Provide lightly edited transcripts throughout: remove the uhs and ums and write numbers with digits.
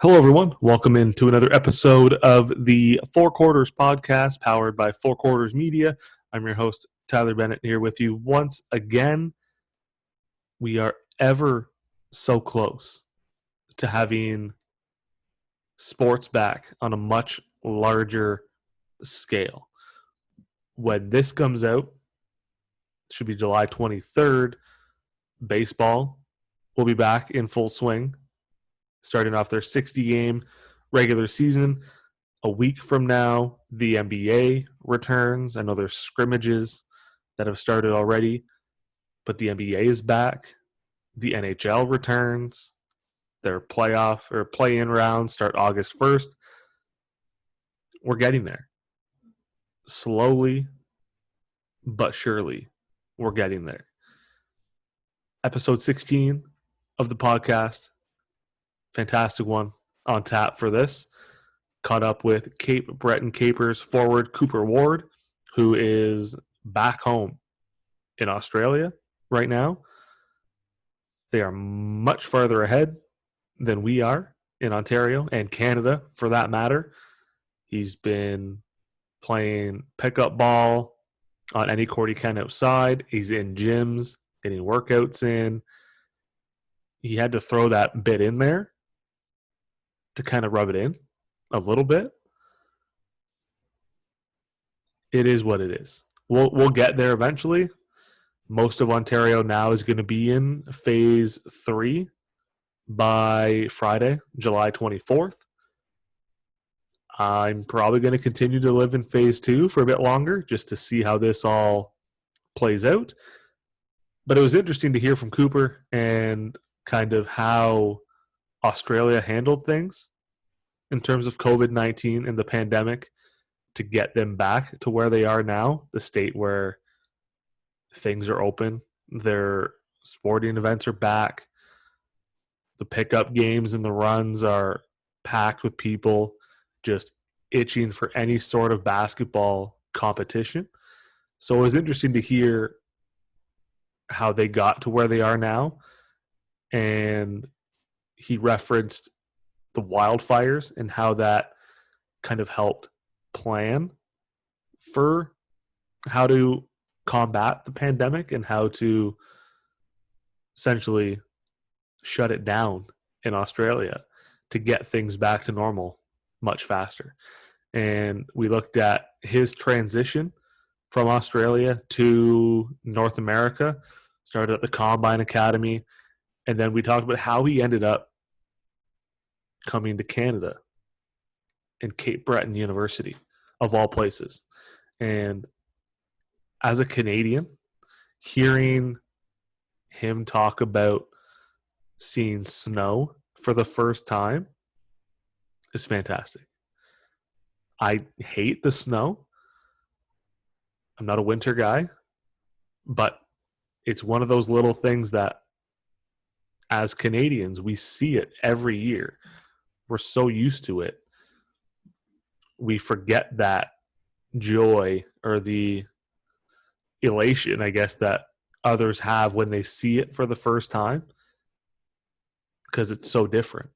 Hello, everyone. Welcome into another episode of the Four Quarters podcast powered by Four Quarters Media. I'm your host, Tyler Bennett, here with you once again. We are ever so close to having sports back on a much larger scale. When this comes out, it should be July 23rd, baseball will be back in full swing, starting off their 60-game regular season. A week from now, the NBA returns. I know there's scrimmages that have started already, but the NBA is back. The NHL returns. Their playoff or play-in rounds start August 1st. We're getting there. Slowly, but surely, we're getting there. Episode 16 of the podcast. Fantastic one on tap for this. Caught up with Cape Breton Capers forward Cooper Ward, who is back home in Australia right now. They are much farther ahead than we are in Ontario and Canada, for that matter. He's been playing pickup ball on any court he can outside. He's in gyms, getting workouts in. He had to throw that bit in there to kind of rub it in a little bit. It is what it is. We'll get there eventually. Most of Ontario now is going to be in phase 3 by Friday, July 24th. I'm probably going to continue to live in phase 2 for a bit longer just to see how this all plays out. But it was interesting to hear from Cooper and kind of how Australia handled things in terms of COVID-19 and the pandemic to get them back to where they are now, the state where things are open, their sporting events are back, the pickup games and the runs are packed with people just itching for any sort of basketball competition. So it was interesting to hear how they got to where they are now. And he referenced the wildfires and how that kind of helped plan for how to combat the pandemic and how to essentially shut it down in Australia to get things back to normal much faster. And we looked at his transition from Australia to North America, started at the Combine Academy, and then we talked about how he ended up coming to Canada and Cape Breton University, of all places. And as a Canadian, hearing him talk about seeing snow for the first time is fantastic. I hate the snow. I'm not a winter guy, but it's one of those little things that as Canadians, we see it every year. We're so used to it. We forget that joy or the elation, I guess, that others have when they see it for the first time because it's so different.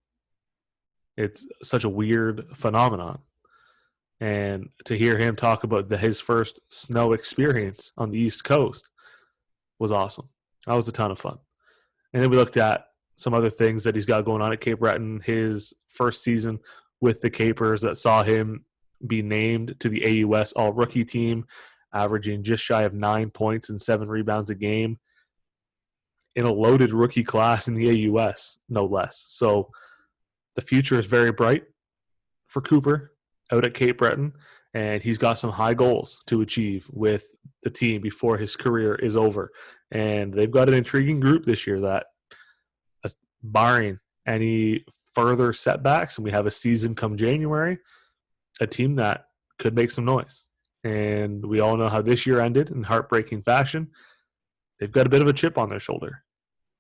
It's such a weird phenomenon. And to hear him talk about his first snow experience on the East Coast was awesome. That was a ton of fun. And then we looked at some other things that he's got going on at Cape Breton. His first season with the Capers that saw him be named to the AUS All-Rookie team, averaging just shy of 9 points and 7 rebounds a game in a loaded rookie class in the AUS, no less. So the future is very bright for Cooper out at Cape Breton, and he's got some high goals to achieve with the team before his career is over. And they've got an intriguing group this year that, barring any further setbacks, and we have a season come January, a team that could make some noise. And we all know how this year ended in heartbreaking fashion. They've got a bit of a chip on their shoulder.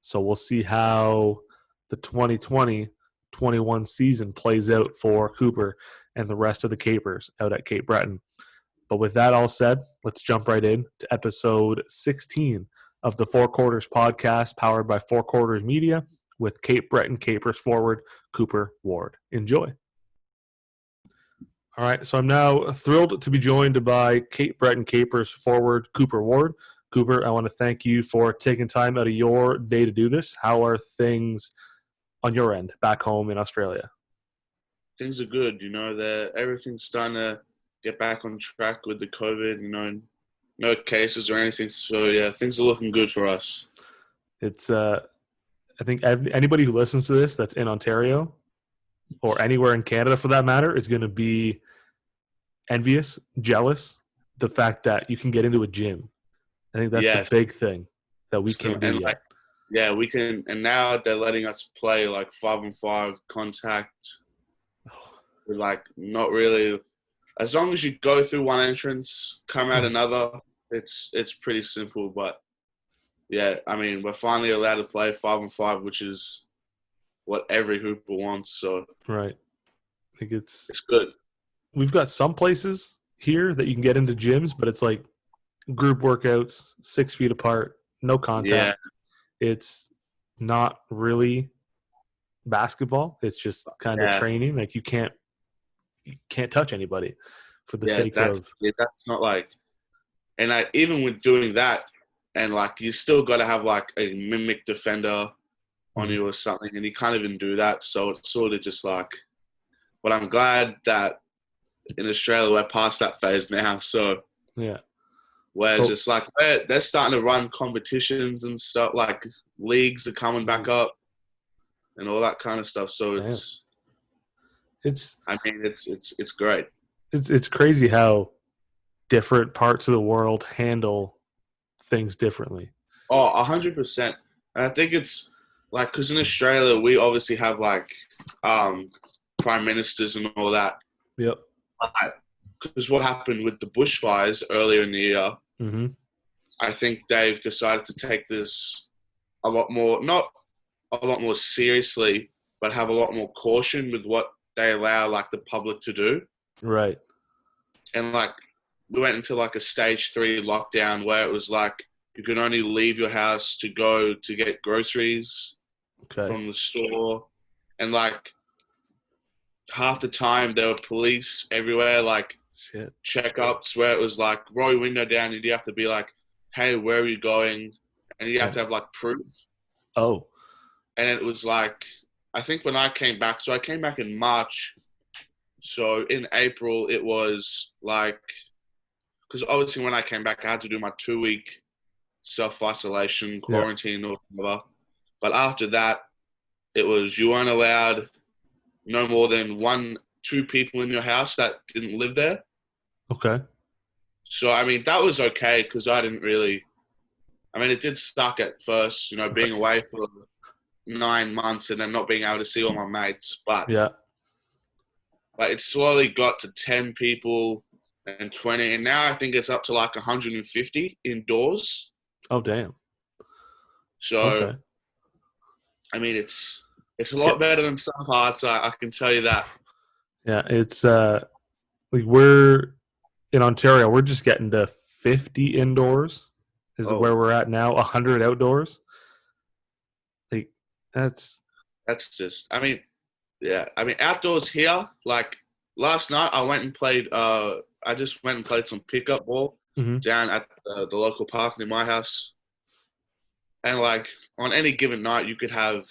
So we'll see how the 2020-21 season plays out for Cooper and the rest of the Capers out at Cape Breton. But with that all said, let's jump right in to episode 16 of the Four Quarters podcast powered by Four Quarters Media. with Cape Breton Capers forward Cooper Ward. Enjoy. All right, so I'm now thrilled to be joined by Cape Breton Capers forward Cooper Ward. Cooper, I want to thank you for taking time out of your day to do this. How are things on your end back home in Australia? Things are good. Everything's starting to get back on track with the COVID. No cases or anything. So yeah, things are looking good for us. It's I think anybody who listens to this that's in Ontario or anywhere in Canada for that matter is going to be envious, jealous, the fact that you can get into a gym. I think that's the big thing that we can't do yet. Yeah, we can, and now they're letting us play like 5-on-5 contact. With like not really, as long as you go through one entrance, come out another, it's pretty simple. But yeah, I mean, we're finally allowed to play 5-on-5, which is what every hooper wants. So right, I think it's good. We've got some places here that you can get into gyms, but it's like group workouts, 6 feet apart, no contact. Yeah. It's not really basketball. It's just kind of training. Like you can't touch anybody for the sake of. Yeah, that's not like, and even with doing that, and like you still got to have like a mimic defender on you or something, and you can't even do that. So it's sort of just like, but I'm glad that in Australia we're past that phase now. So yeah, we're just like they're starting to run competitions and stuff. Like leagues are coming back up and all that kind of stuff. So it's great. It's crazy how different parts of the world handle things differently. Oh, 100%. And I think it's like, because in Australia we obviously have like prime ministers and all that. Yep. Because what happened with the bushfires earlier in the year, I think they've decided to take this a lot more, not a lot more seriously, but have a lot more caution with what they allow like the public to do. Right. And like we went into like a stage 3 lockdown where it was like you could only leave your house to go to get groceries from the store. And like half the time there were police everywhere, like checkups where it was like roll your window down and you have to be like, hey, where are you going? And you have to have like proof. Oh. And it was like, I think when I came back, so I came back in March. So in April, it was like, because obviously when I came back, I had to do my 2-week self-isolation, quarantine or whatever. But after that, it was you weren't allowed no more than 1-2 people in your house that didn't live there. Okay. So, I mean, that was okay because I didn't really, I mean, it did suck at first, being away for 9 months and then not being able to see all my mates. But it slowly got to 10 people and 20. And now I think it's up to like 150 indoors. Oh, damn. So, I mean, it's a lot better than some parts. I can tell you that. Yeah, it's like we're in Ontario. We're just getting to 50 indoors is where we're at now. 100 outdoors. Like that's just. I mean, yeah. I mean, outdoors here. Like last night, I went and played. I just went and played some pickup ball down at the local park near my house. And like on any given night, you could have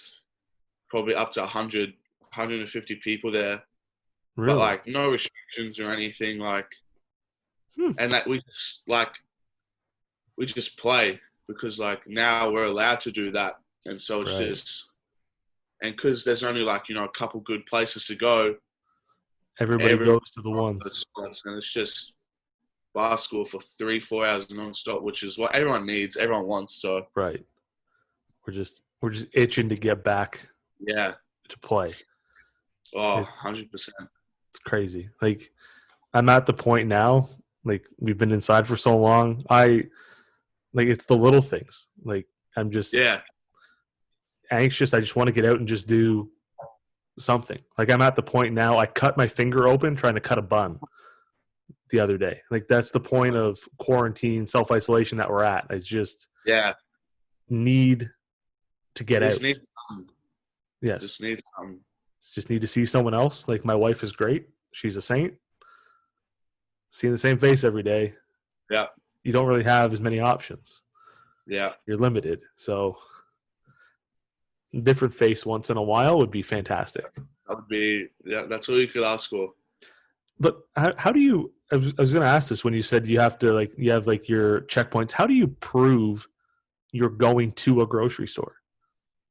probably up to 100, 150 people there. Really? But like no restrictions or anything like, and that we just play because like now we're allowed to do that. And so it's just, and because there's only like, a couple good places to go. Everybody goes to the ones. And it's just basketball for 3-4 hours nonstop, which is what everyone needs, everyone wants. So right. We're just itching to get back. Yeah. To play. Oh, 100%. It's crazy. Like I'm at the point now, like we've been inside for so long. It's the little things. Like I'm just anxious. I just want to get out and just do something. Like I'm at the point now, I cut my finger open trying to cut a bun the other day. Like that's the point of quarantine, self-isolation that we're at. I just need to get out. Yes. Just need some. Just need to see someone else. Like my wife is great. She's a saint. Seeing the same face every day. Yeah. You don't really have as many options. Yeah. You're limited. So different face once in a while would be fantastic. That would be, yeah, that's all you could ask for. But how do you, I was going to ask this when you said you have to like, you have like your checkpoints. How do you prove you're going to a grocery store?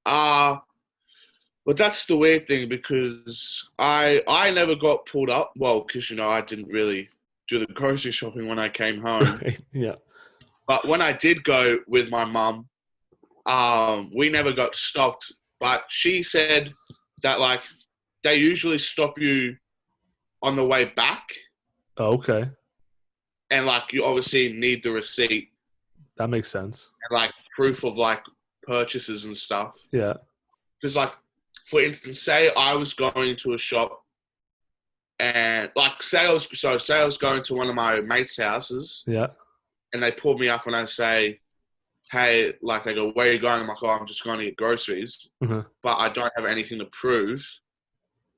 But that's the weird thing because I never got pulled up. Well, because, I didn't really do the grocery shopping when I came home. Yeah. But when I did go with my mum, we never got stopped. But she said that, like, they usually stop you on the way back. Oh, okay. And, like, you obviously need the receipt. That makes sense. And, like, proof of, like, purchases and stuff. Yeah. Because, like, for instance, say I was going to a shop and, like, say I was going to one of my mates' houses. Yeah. And they pulled me up and I say, hey, like, they go, where are you going? I'm like, oh, I'm just going to get groceries. Mm-hmm. But I don't have anything to prove.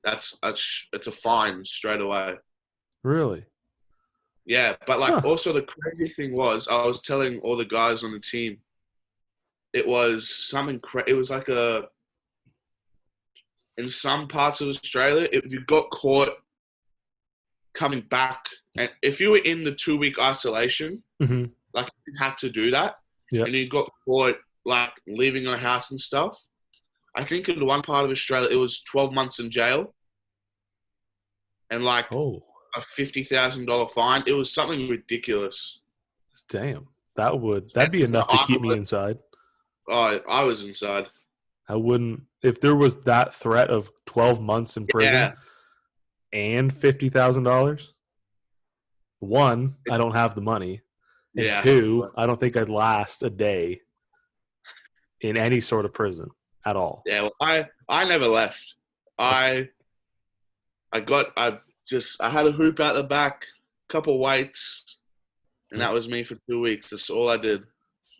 It's a fine straight away. Really? Yeah. But, like, also the crazy thing was I was telling all the guys on the team, it was something it was like in some parts of Australia, if you got caught coming back, and if you were in the 2-week isolation, mm-hmm. like, you had to do that, yep. and you got caught, like, leaving your house and stuff, I think in one part of Australia, it was 12 months in jail and, like, a $50,000 fine. It was something ridiculous. Damn. That'd be enough to keep me inside. Oh, I was inside. I wouldn't, if there was that threat of 12 months in prison and $50,000. One, I don't have the money. And two, I don't think I'd last a day in any sort of prison at all. Yeah, well, I never left. I had a hoop out the back, a couple weights, and that was me for 2 weeks. That's all I did.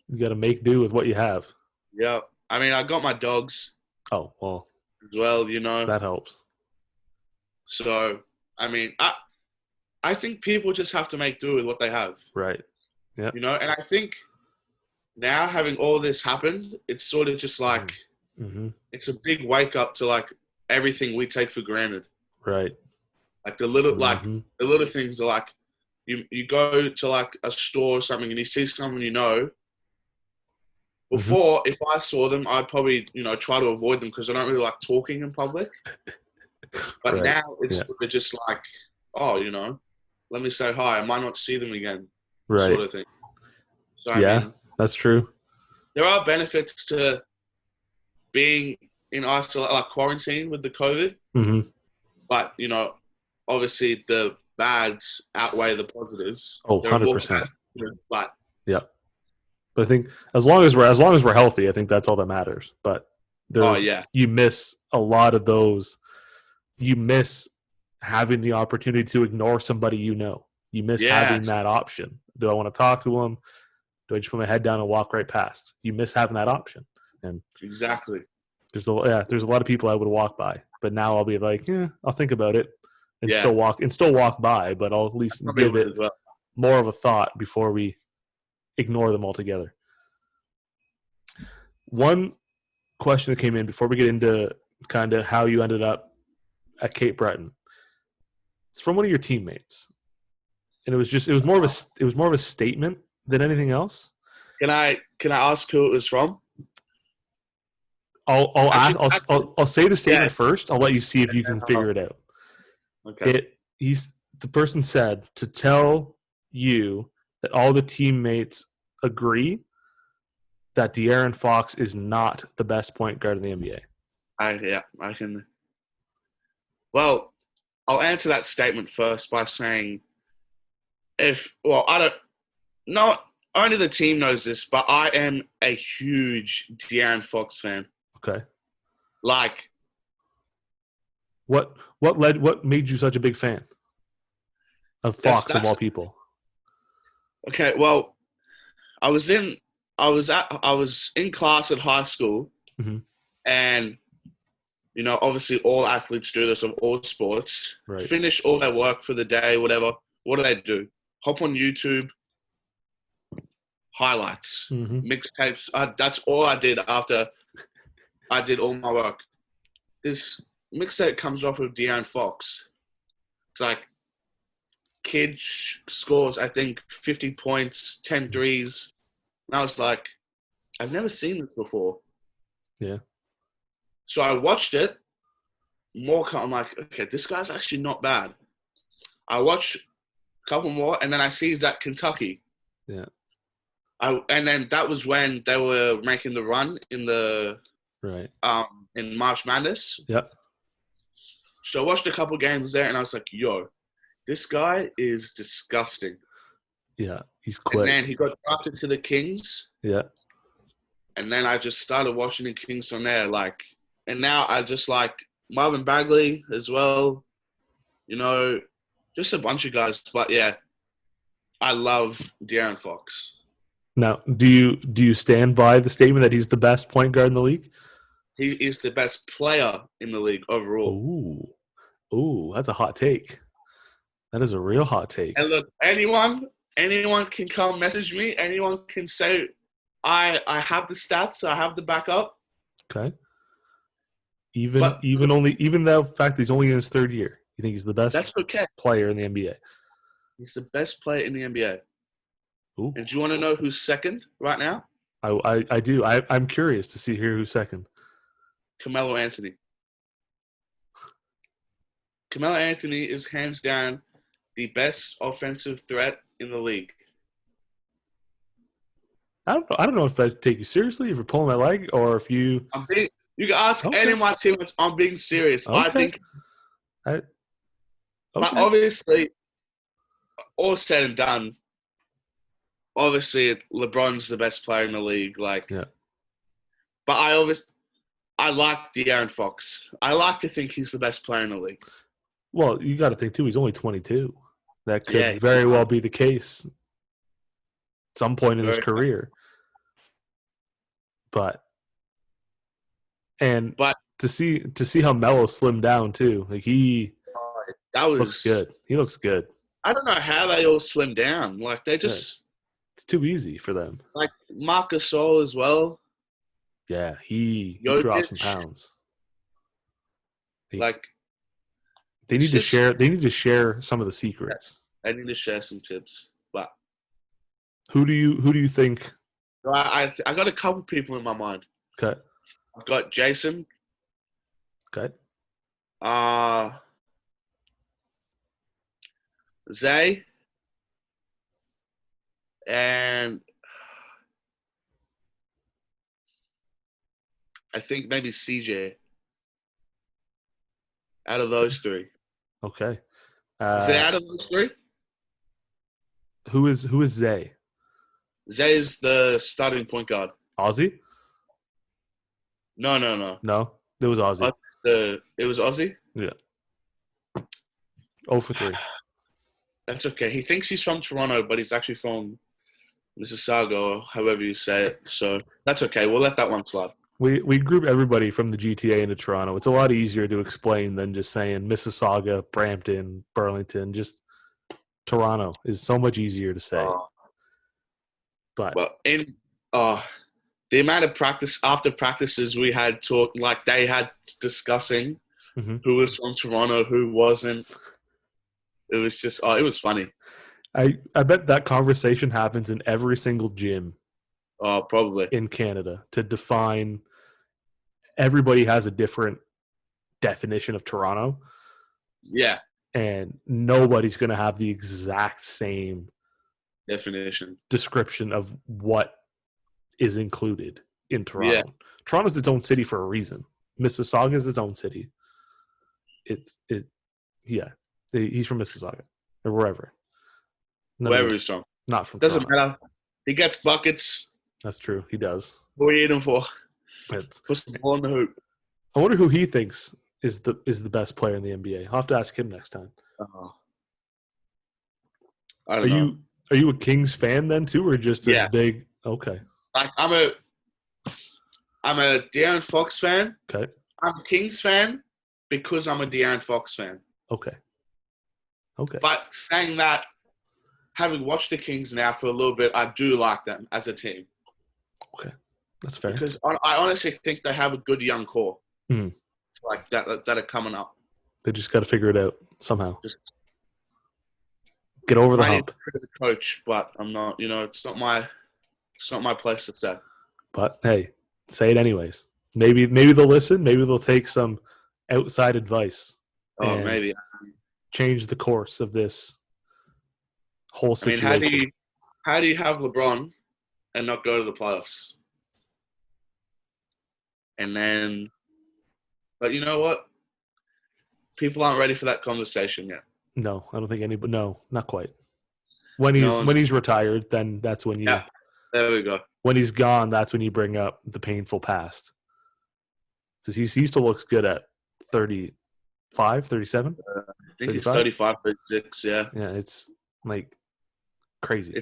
You got to make do with what you have. Yeah. I mean, I got my dogs. Oh, well. As well, That helps. So, I mean, I think people just have to make do with what they have. Right. Yeah. And I think now having all this happen, it's sort of just like, it's a big wake up to, like, everything we take for granted. Right. Like the little, the little things are like, you go to, like, a store or something and you see someone Before, if I saw them, I'd probably, try to avoid them because I don't really like talking in public. But now it's sort of just like, oh, let me say hi. I might not see them again, sort of thing. So, I mean, that's true. There are benefits to being in like quarantine with the COVID. Mm-hmm. But, obviously the bads outweigh the positives. Oh, 100%. But I think as long as we're healthy, I think that's all that matters. But you miss a lot of those. You miss having the opportunity to ignore somebody You miss having that option. Do I want to talk to them? Do I just put my head down and walk right past? You miss having that option. And exactly. There's a lot of people I would walk by, but now I'll be like, I'll think about it and still walk by, but I'll at least give it more of a thought before we ignore them altogether. One question that came in before we get into kind of how you ended up at Cape Breton. It's from one of your teammates, and it was more of a statement than anything else. Can I ask who it was from? I'll say the statement first. I'll let you see if you can figure it out. Okay. The person said to tell you that all the teammates agree that De'Aaron Fox is not the best point guard in the NBA. I can. Well, I'll answer that statement first by saying, not only the team knows this, but I am a huge De'Aaron Fox fan. Okay. Like, what made you such a big fan of Fox of all people? Okay, well, I was in class at high school, and obviously all athletes do this of all sports. Right. Finish all their work for the day, whatever. What do? Hop on YouTube, highlights, mixtapes. That's all I did after I did all my work. This mixtape comes off of De'Aaron Fox. It's like kid scores, I think, 50 points, 10 threes. And I was like, I've never seen this before. Yeah. So I watched it. I'm like, okay, this guy's actually not bad. I watch a couple more, and then I see he's at Kentucky. Yeah. And then that was when they were making the run in the in March Madness. Yep. So I watched a couple games there, and I was like, yo, this guy is disgusting. Yeah, he's quick. And then he got drafted to the Kings. Yeah. And then I just started watching the Kings from there. And now I just like Marvin Bagley as well. Just a bunch of guys. But yeah, I love De'Aaron Fox. Now, do you stand by the statement that he's the best point guard in the league? He is the best player in the league overall. Ooh, that's a hot take. That is a real hot take. And look, anyone can come message me. Anyone can say, I have the stats. I have the backup. Okay. Even the fact that he's only in his third year, you think he's the best player in the NBA? He's the best player in the NBA. Ooh. And do you want to know who's second right now? I do. I'm curious to see here who's second. Carmelo Anthony. Carmelo Anthony is hands down the best offensive threat in the league. I don't know if I take you seriously, if you're pulling my leg, or if you. You can ask any of my teammates. I'm being serious. Okay. I think. Okay. But obviously, all said and done, obviously LeBron's the best player in the league. Yeah. But I like De'Aaron Fox. I like to think he's the best player in the league. Well, you got to think too. He's only 22. That could very well be the case. At some point in his career. But to see how Melo slimmed down too, he looks good. He looks good. I don't know how they all slim down. They just it's too easy for them. Marc Gasol as well. Yeah, he dropped some pounds. They need to share. They need to share some of the secrets. I need to share some tips. But who do you think? I got a couple people in my mind. Okay. I've got Jason. Okay. Zay. And I think maybe CJ. Out of those three. Okay. Is it out of those three? Who is Zay? Zay is the starting point guard. Ozzy? No. No, it was Ozzy. It was Ozzy? Yeah. 0 for 3. That's okay. He thinks he's from Toronto, but he's actually from Mississauga, or however you say it. So that's okay. We'll let that one slide. We group everybody from the GTA into Toronto. It's a lot easier to explain than just saying Mississauga, Brampton, Burlington. Just Toronto is so much easier to say. But in the amount of after practices we had they had discussing who was from Toronto, who wasn't. It was just it was funny. I bet that conversation happens in every single gym. Oh, probably. In Canada to define. Everybody has a different definition of Toronto. Yeah. And nobody's going to have the exact same description of what is included in Toronto. Yeah. Toronto's its own city for a reason. Mississauga is its own city. He's from Mississauga or wherever. Wherever he's from. Not from Doesn't Toronto. matter. He gets buckets. That's true. He does. What are you eating for? Put some ball in the hoop. I wonder who he thinks is the best player in the NBA. I'll have to ask him next time. I don't know. Are you a Kings fan then too, or just a big? Okay. I'm a De'Aaron Fox fan. Okay. I'm a Kings fan because I'm a De'Aaron Fox fan. Okay. Okay. But saying that, having watched the Kings now for a little bit, I do like them as a team. Okay. That's fair. Because I honestly think they have a good young core, Mhm. like that are coming up. They just got to figure it out somehow. Just get over the hump. The coach, but I'm not. It's not my place to say. But hey, say it anyways. Maybe they'll listen. Maybe they'll take some outside advice. Oh, maybe change the course of this whole situation. How do you have LeBron and not go to the playoffs? And then, but you know what? People aren't ready for that conversation yet. No, I don't think anybody. No, not quite. When he's retired, then that's when you. Yeah, there we go. When he's gone, that's when you bring up the painful past. Because he still looks good at 35, 37? I think 35? It's 35, 36, yeah. Yeah, it's like crazy.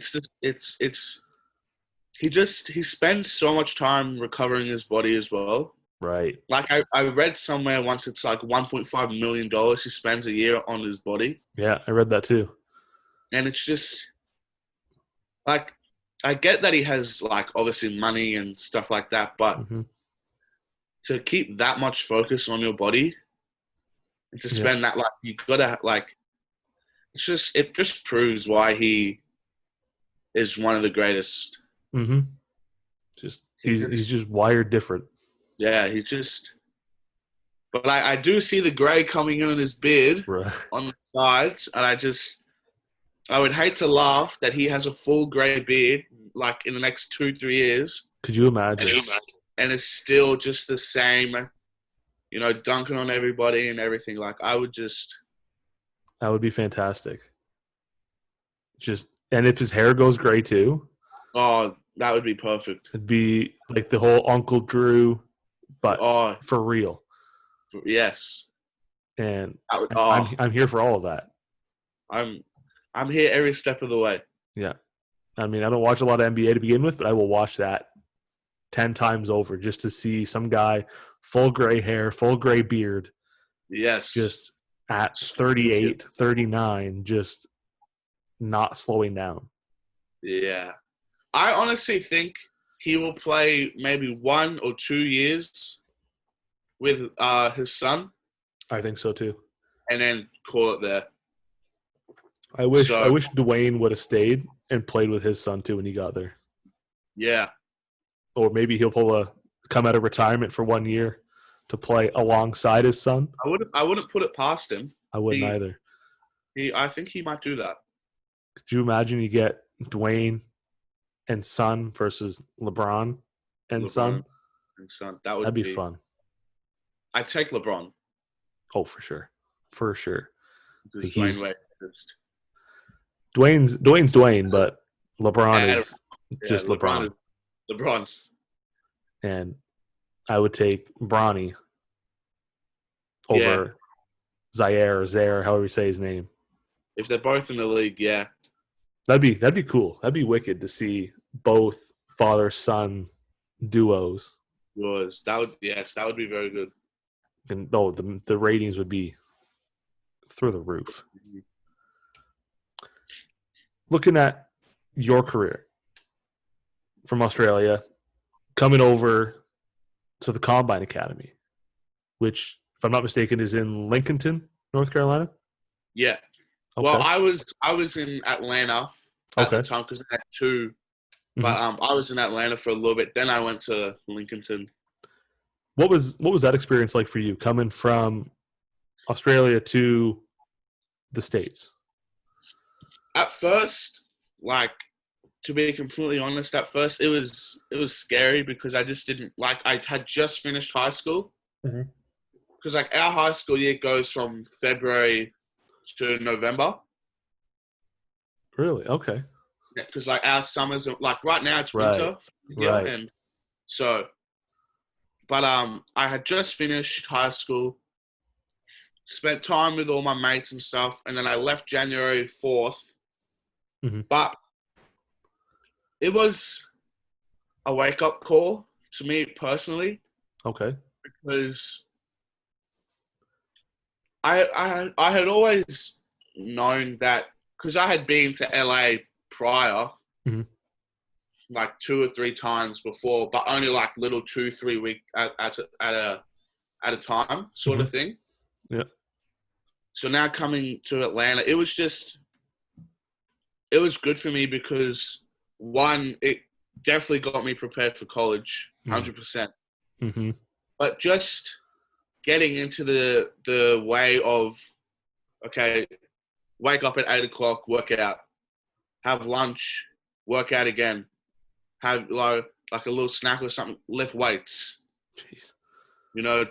He spends so much time recovering his body as well. Right. Like I read somewhere once it's like $1.5 million he spends a year on his body. Yeah, I read that too. And it's just like, I get that he has like obviously money and stuff like that, but to keep that much focus on your body and to spend that, like, you gotta like, it just proves why he is one of the greatest. Mm-hmm. He's just wired different. Yeah, but I do see the gray coming in on his beard on the sides, and I would hate to laugh that he has a full gray beard like in the next 2-3 years. Could you imagine? And it's still just the same, dunking on everybody and everything. Like that would be fantastic. And if his hair goes gray too. Oh, that would be perfect. It'd be like the whole Uncle Drew, but for real. Yes. And I'm here for all of that. I'm here every step of the way. Yeah. I mean, I don't watch a lot of NBA to begin with, but I will watch that 10 times over just to see some guy, full gray hair, full gray beard. Yes. Just at 38, 39, just not slowing down. Yeah. I honestly think he will play maybe 1 or 2 years with his son. I think so too. And then call it there. I wish Dwayne would have stayed and played with his son too when he got there. Yeah. Or maybe he'll come out of retirement for 1 year to play alongside his son. I wouldn't put it past him. I wouldn't either. I think he might do that. Could you imagine you get Dwayne and son versus LeBron and son? And son. That'd be fun. I'd take LeBron. Oh, for sure. For sure. Dwayne's Dwayne, but LeBron is just LeBron. LeBron. And I would take Bronny over Zaire, however you say his name. If they're both in the league, yeah. That'd be cool. That'd be wicked to see both father-son duos. That would be very good. And the ratings would be through the roof. Looking at your career from Australia, coming over to the Combine Academy, which, if I'm not mistaken, is in Lincolnton, North Carolina. Yeah. Okay. Well, I was in Atlanta at the time because I had 2. But I was in Atlanta for a little bit. Then I went to Lincolnton. What was that experience like for you, coming from Australia to the States? At first, like, to be completely honest, it was scary because I just didn't I had just finished high school. Because like our high school year goes from February to November. Really? Okay. Yeah, because like our summers are like right now it's winter. Right. And so, but I had just finished high school, spent time with all my mates and stuff, and then I left January 4th. But it was a wake-up call to me personally. Okay. Because I had always known that because I had been to LA prior, Mm-hmm. like 2 or 3 times before, but only like little 2, 3 week at a time sort Mm-hmm. of thing. Yeah. So now coming to Atlanta, it was good for me because one, it definitely got me prepared for college, 100%. Mm-hmm. But just getting into the way of, okay, wake up at 8 o'clock, work out, have lunch, work out again, have like a little snack or something, lift weights, Jeez.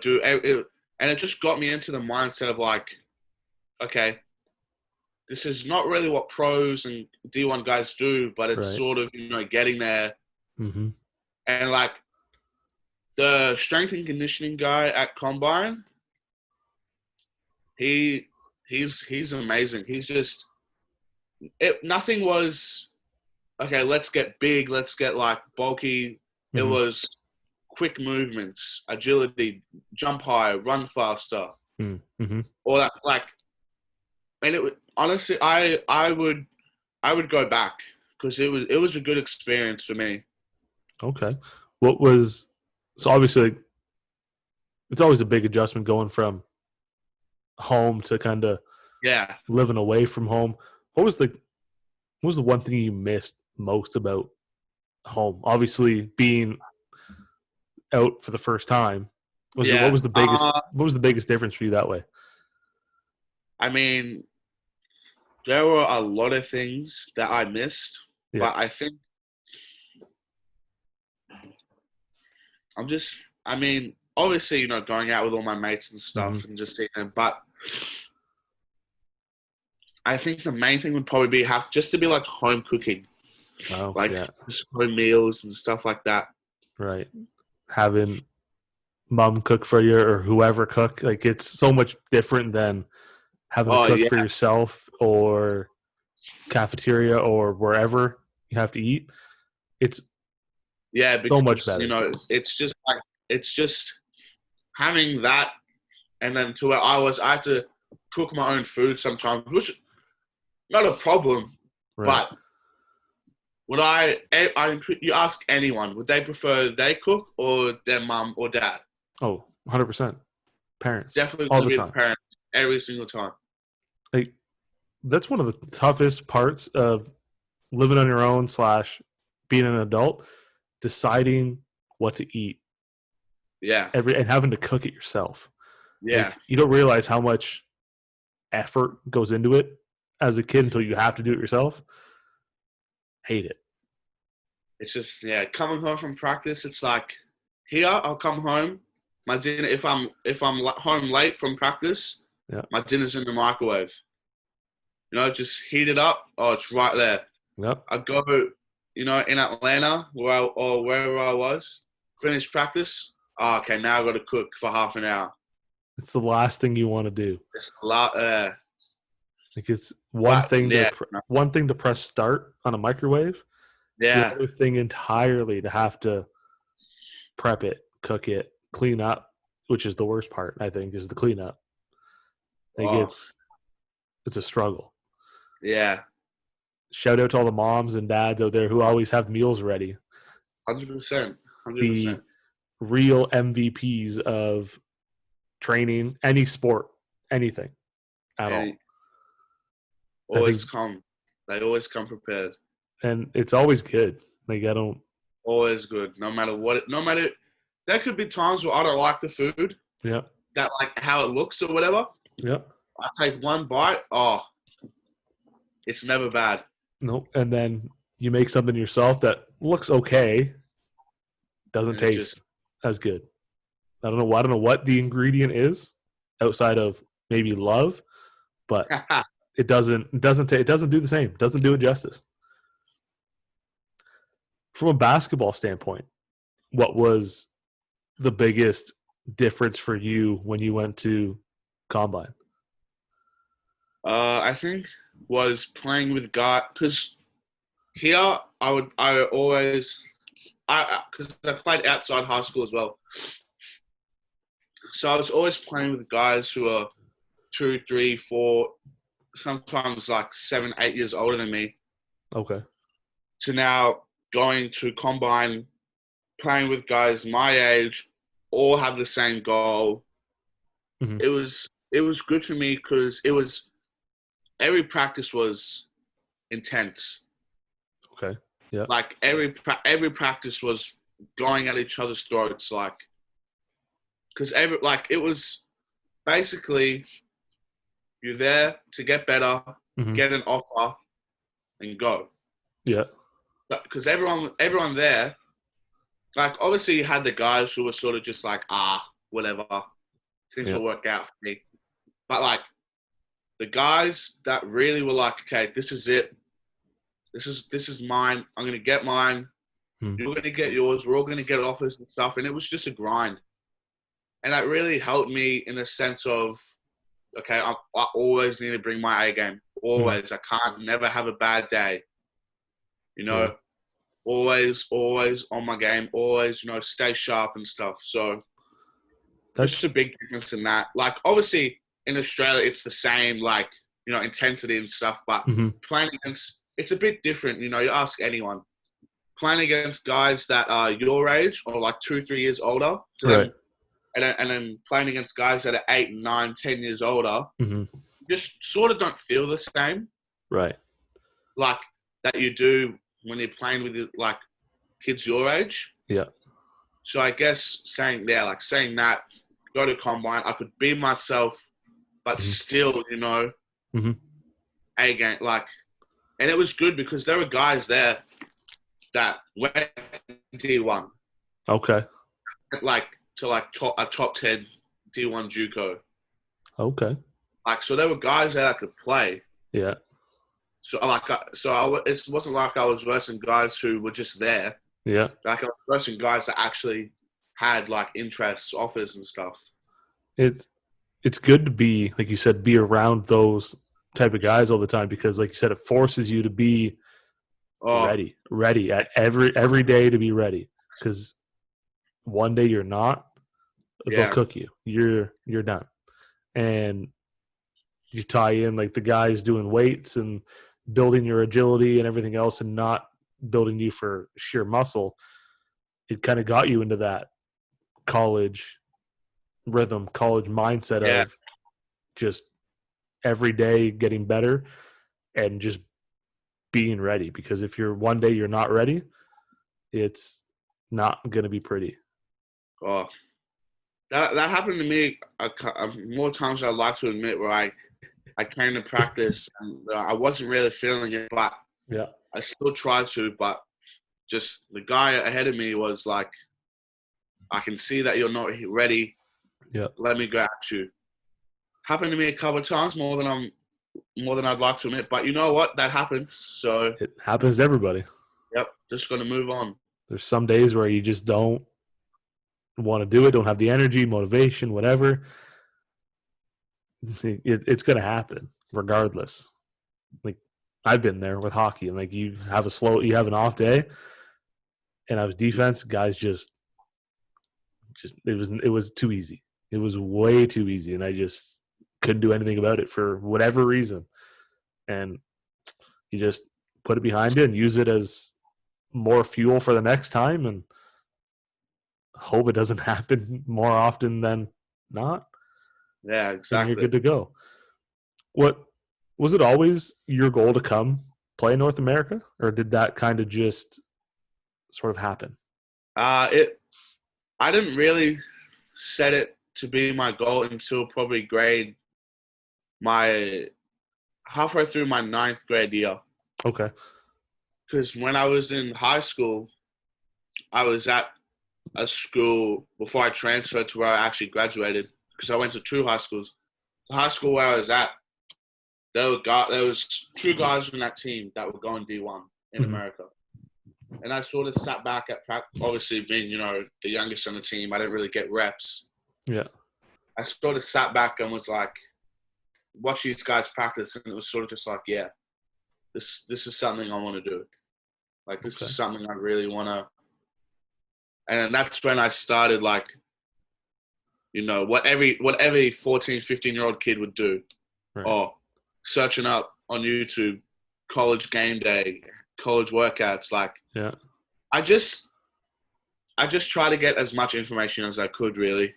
do it, and it just got me into the mindset of like, okay, this is not really what pros and D1 guys do, but it's Right. sort of getting there. Mm-hmm. And like the strength and conditioning guy at Combine, he he's amazing. He's just nothing was okay. Let's get big. Let's get like bulky. It Mm-hmm. was quick movements, agility, jump high, run faster, Mm-hmm. all that. Like, and it would honestly, I would go back because it was a good experience for me. Okay. What was so obviously it's always a big adjustment going from home to kind of Yeah. living away from home. What was the one thing you missed most about home? Obviously, being out for the first time. Was it what Yeah. was the biggest difference for you that way? I mean, there were a lot of things that I missed, Yeah. but I think I'm just, I mean, obviously, going out with all my mates and Mm-hmm. stuff and just eating, but I think the main thing would probably be have just to be like home cooking, Oh, like yeah. just home meals and stuff like that. Right. Having mom cook for you or whoever cook, like it's so much different than having to Oh cook yeah, for yourself or cafeteria or wherever you have to eat. It's yeah, so much because better. it's just having that, and then to where I had to cook my own food sometimes, which not a problem, Right. but would you ask anyone, would they prefer they cook or their mum or dad? Oh, 100%. Parents Definitely all going to the be the time. parents every single time. Like that's one of the toughest parts of living on your own slash being an adult, deciding what to eat Yeah, and having to cook it yourself. yeah. Like you don't realize how much effort goes into it as a kid until you have to do it yourself. Hate it. It's just coming home from practice. It's like here I'll come home. My dinner if I'm home late from practice, Yeah. my dinner's in the microwave. Just heat it up. Oh, it's right there. Yep. I go, in Atlanta or wherever I was, finish practice. Oh, okay, now I've got to cook for half an hour. It's the last thing you want to do. It's a lot. Like it's But yeah, one thing to press start on a microwave. It's yeah. another thing entirely to have to prep it, cook it, clean up, which is the worst part. I think is the cleanup. Like Oh, it's a struggle. yeah. Shout out to all the moms and dads out there who always have meals ready. 100%. The 100%. real MVPs of training, any sport, anything at And all. I think, always come. They always come prepared. and it's always good. Like I don't. Always good. No matter what. No matter. There could be times where I don't like the food, Yeah. that like how it looks or whatever. Yeah. I take one bite. Oh, it's never bad. No. And then you make something yourself that looks okay, doesn't And it just taste as good. I don't know. I don't know what the ingredient is outside of maybe love, but it doesn't do the same. It doesn't do it justice. From a basketball standpoint, what was the biggest difference for you when you went to combine? I think was playing with guys because here I always because I played outside high school as well, so I was always playing with guys who are 2, 3, 4, sometimes like 7, 8 years older than me. Okay. To now going to combine, playing with guys my age, all have the same goal. Mm-hmm. It was good for me because it was every practice was intense. Okay. Yeah. Like every practice was going at each other's throats. Like because it was basically you're there to get better, Mm-hmm. get an offer, and go. Yeah. Because everyone there, like obviously you had the guys who were sort of just like whatever, things Yeah. will work out for me. But like the guys that really were like, okay, this is it. This is mine. I'm gonna get mine. Mm-hmm. You're gonna get yours. We're all gonna get offers and stuff. And it was just a grind. And that really helped me in the sense of, okay, I always need to bring my A game. Mm-hmm. Always. I can't never have a bad day. You Yeah. know, always on my game. Always, stay sharp and stuff. So just That's a big difference in that. Like, obviously, in Australia, it's the same, like, intensity and stuff. But mm-hmm. playing against, it's a bit different. You ask anyone. Playing against guys that are your age or like 2, 3 years older to Right. them, and then playing against guys that are 8, 9, 10 years older, Mm-hmm. just sort of don't feel the same, Right. like that you do when you're playing with like kids your age. Yeah. So I guess saying that, go to combine, I could be myself, but Mm-hmm. still, Mm-hmm. A game like, and it was good because there were guys there that went D1, Okay. like to like a top 10 D1 JUCO. Okay. Like, so there were guys there that could play. Yeah. So it wasn't like I was versing guys who were just there. Yeah. Like I was versing guys that actually had like interests, offers, and stuff. It's good to be, like you said, be around those type of guys all the time because, like you said, it forces you to be Oh ready at every day to be ready. Because one day you're not, they'll yeah, cook you. You're done, and you tie in like the guys doing weights and building your agility and everything else, and not building you for sheer muscle. It kind of got you into that college rhythm, college mindset yeah. of just every day getting better and just being ready. Because if you're one day you're not ready, it's not going to be pretty. Oh, that happened to me more times than I'd like to admit. Where I came to practice and I wasn't really feeling it, but Yeah. I still tried to. But just the guy ahead of me was like, I can see that you're not ready. Yeah. Let me go at you. Happened to me a couple of times, more than I'd like to admit. But you know what? That happens. So It happens to everybody. yep, just gonna move on. There's some days where you just don't want to do it, don't have the energy, motivation, whatever. It's going to happen regardless. Like I've been there with hockey, and like you have an off day, and I was defense. Guys just it was too easy. It was way too easy, and I just couldn't do anything about it for whatever reason. And you just put it behind you and use it as more fuel for the next time, and hope it doesn't happen more often than not. Yeah, And you're exactly. good to go. What was it always your goal to come play in North America, or did that kind of just sort of happen? It. I didn't really set it to be my goal until probably my halfway through my ninth grade year. Okay. Because when I was in high school, I was at a school before I transferred to where I actually graduated. Because I went to two high schools. The high school where I was at, there was two guys in that team that were going D1 in Mm-hmm. America. And I sort of sat back at practice. Obviously, being the youngest on the team, I didn't really get reps. Yeah. I sort of sat back and was like, watch these guys practice, and it was sort of just like, yeah, this is something I want to do. Like this is something I really want to. And that's when I started like you know, what every 14, 15-year-old kid would do. Right. Or searching up on YouTube, college game day, college workouts. Like, Yeah. I just try to get as much information as I could, really.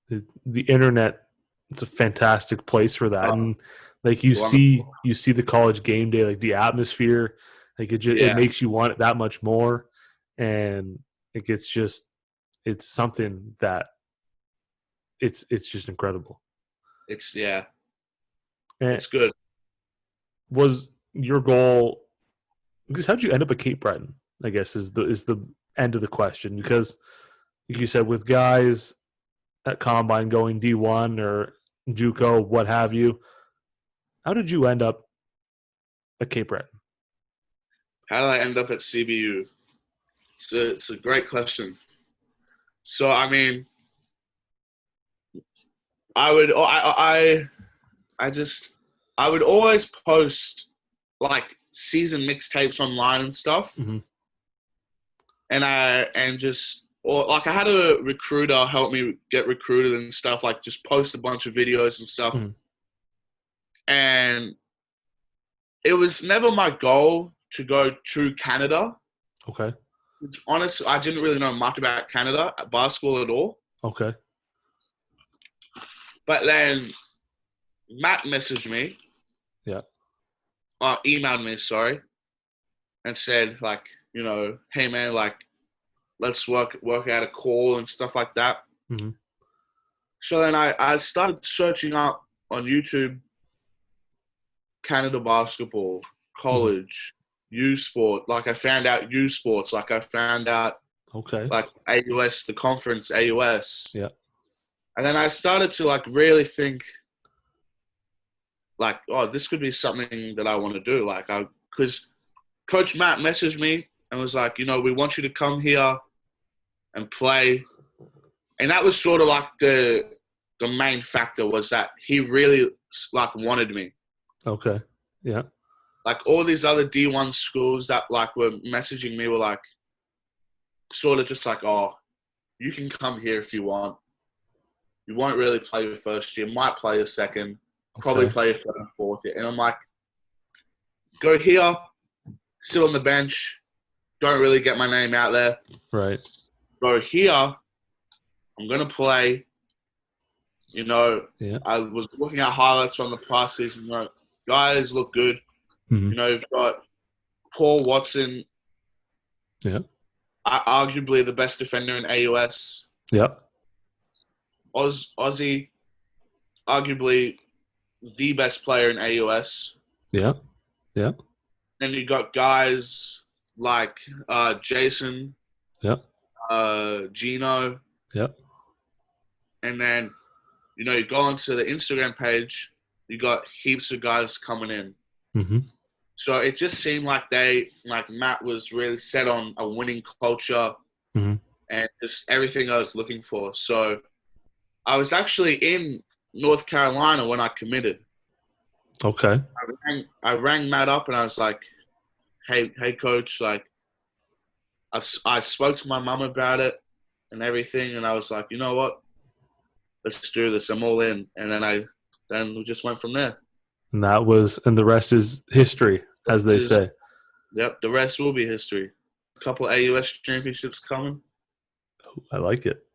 The internet, it's a fantastic place for that. And like you Well, see the college game day, like the atmosphere, like it makes you want it that much more. And like it's something that it's just incredible. It's And it's good. was your goal, because how'd you end up at Cape Breton, I guess is the end of the question. Because like you said, with guys at Combine going D1 or JUCO, what have you, how did you end up at Cape Breton? How did I end up at CBU? It's a great question. So, I mean, I would always post like season mixtapes online and stuff. Mm-hmm. Or like I had a recruiter help me get recruited and stuff, like just post a bunch of videos and stuff. Mm-hmm. And it was never my goal to go to Canada. Okay. It's honest, I didn't really know much about Canada basketball at all. Okay. But then Matt messaged me. Yeah. Emailed me, sorry, and said like, you know, hey man, like, let's work out a call and stuff like that. Mm-hmm. So then I started searching up on YouTube Canada basketball, college, U Sport. Like I found out U Sports. Like I found out like AUS, the conference AUS. Yeah. And then I started to like really think like, oh, this could be something that I want to do. Like because Coach Matt messaged me and was like, you know, we want you to come here and play. And that was sort of like the main factor, was that he really like wanted me. Okay. Yeah. Like all these other D1 schools that like were messaging me were like sort of just like, oh, you can come here if you want. You won't really play your first year, might play your second, probably play your third and fourth year. And I'm like, go here, sit on the bench, don't really get my name out there. Right. Go here, I'm going to play. You know, I was looking at highlights from the past season. You know, guys look good. Mm-hmm. You know, you've got Paul Watson. Yeah. Arguably the best defender in AUS. Yeah. Aussie, arguably the best player in AUS. Yeah. Yeah. Then you got guys like Jason. Yeah. Gino. Yeah. And then, you know, you go onto the Instagram page, you got heaps of guys coming in. Mm-hmm. So it just seemed like Matt was really set on a winning culture and just everything I was looking for. So I was actually in North Carolina when I committed. Okay. I rang Matt up and I was like, hey, coach, like, I spoke to my mum about it and everything, and I was like, you know what? Let's do this. I'm all in. And then we just went from there. And the rest is history, as they say. Yep, the rest will be history. A couple AUS championships coming. I like it.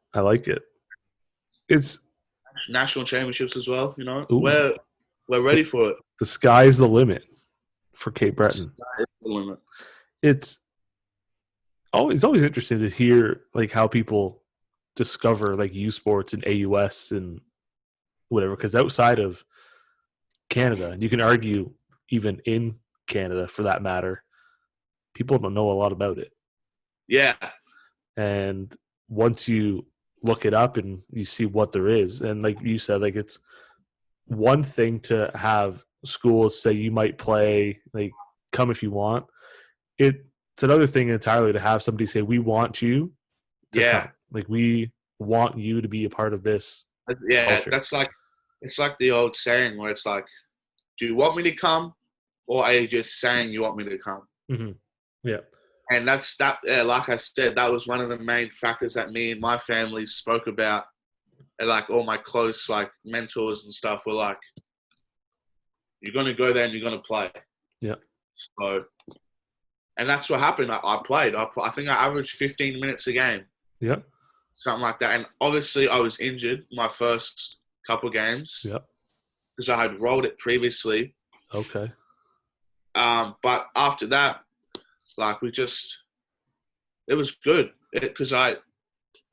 It's national championships as well. You know, we're ready for it. The sky's the limit for Cape Breton. The sky is the limit. It's always interesting to hear like how people discover like U Sports and AUS and whatever, because outside of Canada, and you can argue even in Canada for that matter, people don't know a lot about it. Yeah. And once you look it up and you see what there is, and like you said, like it's one thing to have schools say you might play, like come if you want. It's another thing entirely to have somebody say, we want you to come. Like we want you to be a part of this. Yeah, culture. It's like the old saying where it's like, do you want me to come, or are you just saying you want me to come? Mm-hmm. Yeah. And that's that. Like I said, that was one of the main factors that me and my family spoke about and like all my close like mentors and stuff were like, "You're gonna go there and you're gonna play." Yeah. So, and that's what happened. I played. I think I averaged 15 minutes a game. Yeah. Something like that. And obviously, I was injured my first couple games. Yeah. Because I had rolled it previously. Okay. But after that, like it was good because I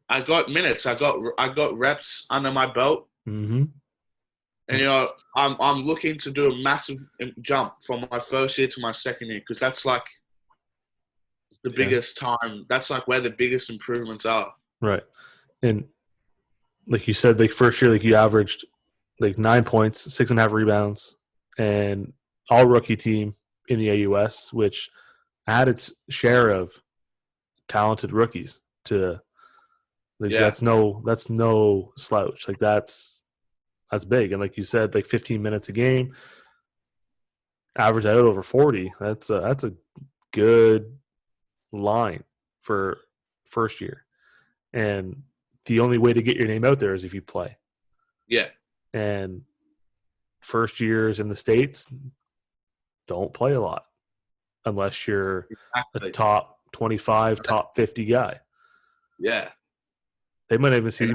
got minutes. I got reps under my belt. Mm-hmm. And I'm looking to do a massive jump from my first year to my second year because that's like the biggest time. That's like where the biggest improvements are. Right. And like you said, like first year, like you averaged like 9 points, 6.5 rebounds, and all rookie team in the AUS, which had its share of talented rookies. That's no slouch. Like that's big. And like you said, like 15 minutes a game, average out over 40. That's a good line for first year. And the only way to get your name out there is if you play. Yeah. And first years in the States don't play a lot unless you're a top 25, top 50 guy. Yeah. You might even see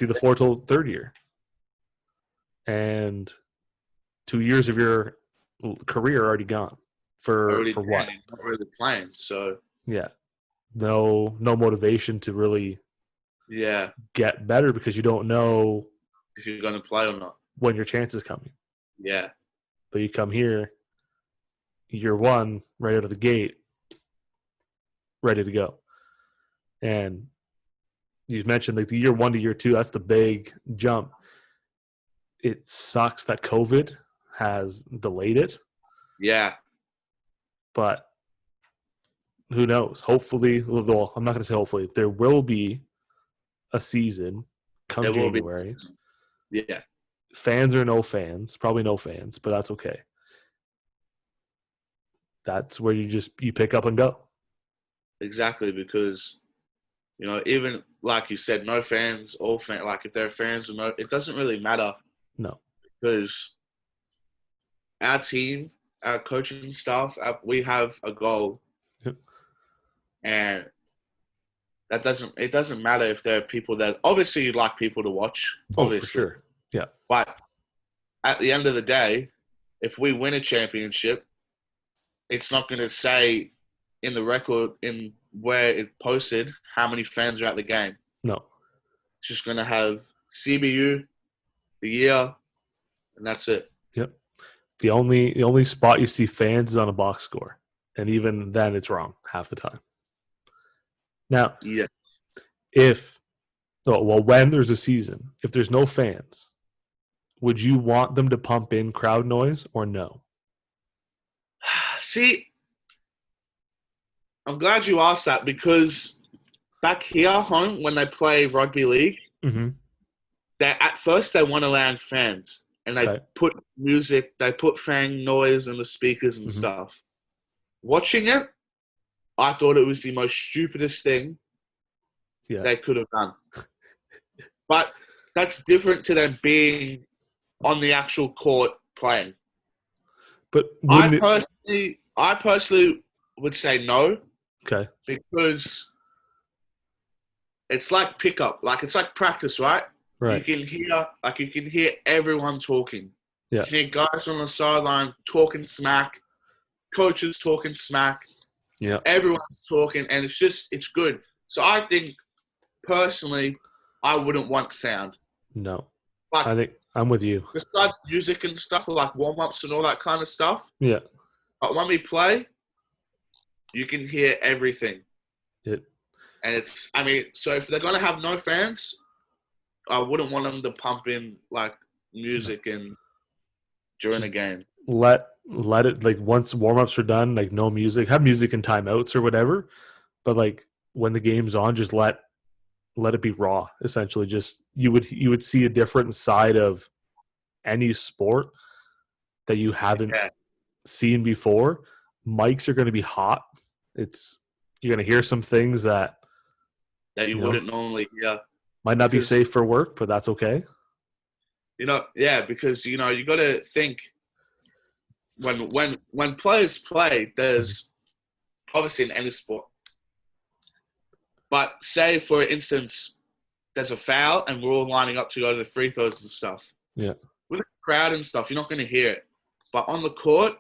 the 4 till third year. And 2 years of your career already gone for what? Not really playing. So yeah, no motivation to really get better because you don't know if you're going to play or not when your chance is coming. Yeah, but you come here, year one, right out of the gate, ready to go. And you mentioned like the year 1 to year 2, that's the big jump. It sucks that COVID has delayed it. Yeah. But who knows? Hopefully, well, I'm not going to say hopefully, there will be a season come January. Yeah. Fans or no fans, probably no fans, but that's okay. That's where you pick up and go. Exactly, because even like you said, no fans, all fans. Like if they're fans or no, it doesn't really matter. No, because our team, our coaching staff, we have a goal, and it doesn't matter if there are people that obviously you'd like people to watch. Obviously. For sure, yeah. But at the end of the day, if we win a championship, it's not going to say in the record in where it posted how many fans are at the game. No, it's just going to have CBU, the year, and that's it. Yep. The only spot you see fans is on a box score, and even then, it's wrong half the time. Now, yes. When there's a season, if there's no fans, would you want them to pump in crowd noise or no? See, I'm glad you asked that because back here home when they play rugby league, at first they want to allow fans and they put music, they put fan noise in the speakers and stuff. Watching it, I thought it was the most stupidest thing they could have done. But that's different to them being on the actual court playing. But I personally would say no. Okay. Because it's like pickup, like it's like practice, right? Right. You can hear everyone talking. Yeah. You can hear guys on the sideline talking smack, coaches talking smack. Yeah. Everyone's talking, and it's good. So I think personally, I wouldn't want sound. No. I think I'm with you. Besides music and stuff, like warm-ups and all that kind of stuff. Yeah. But when we play, you can hear everything. And so if they're going to have no fans, I wouldn't want them to pump in like music and during a game. Let it, like, once warm-ups are done, like no music, have music in timeouts or whatever. But like when the game's on, just let it be raw. Essentially, just you would see a different side of any sport that you haven't seen before. Mics are going to be hot. You're going to hear some things that you wouldn't normally hear. Might not be because safe for work, but that's okay. because you got to think when players play, Mhm. there's obviously in any sport. But say, for instance, there's a foul and we're all lining up to go to the free throws and stuff. Yeah. With a crowd and stuff, you're not going to hear it. But on the court,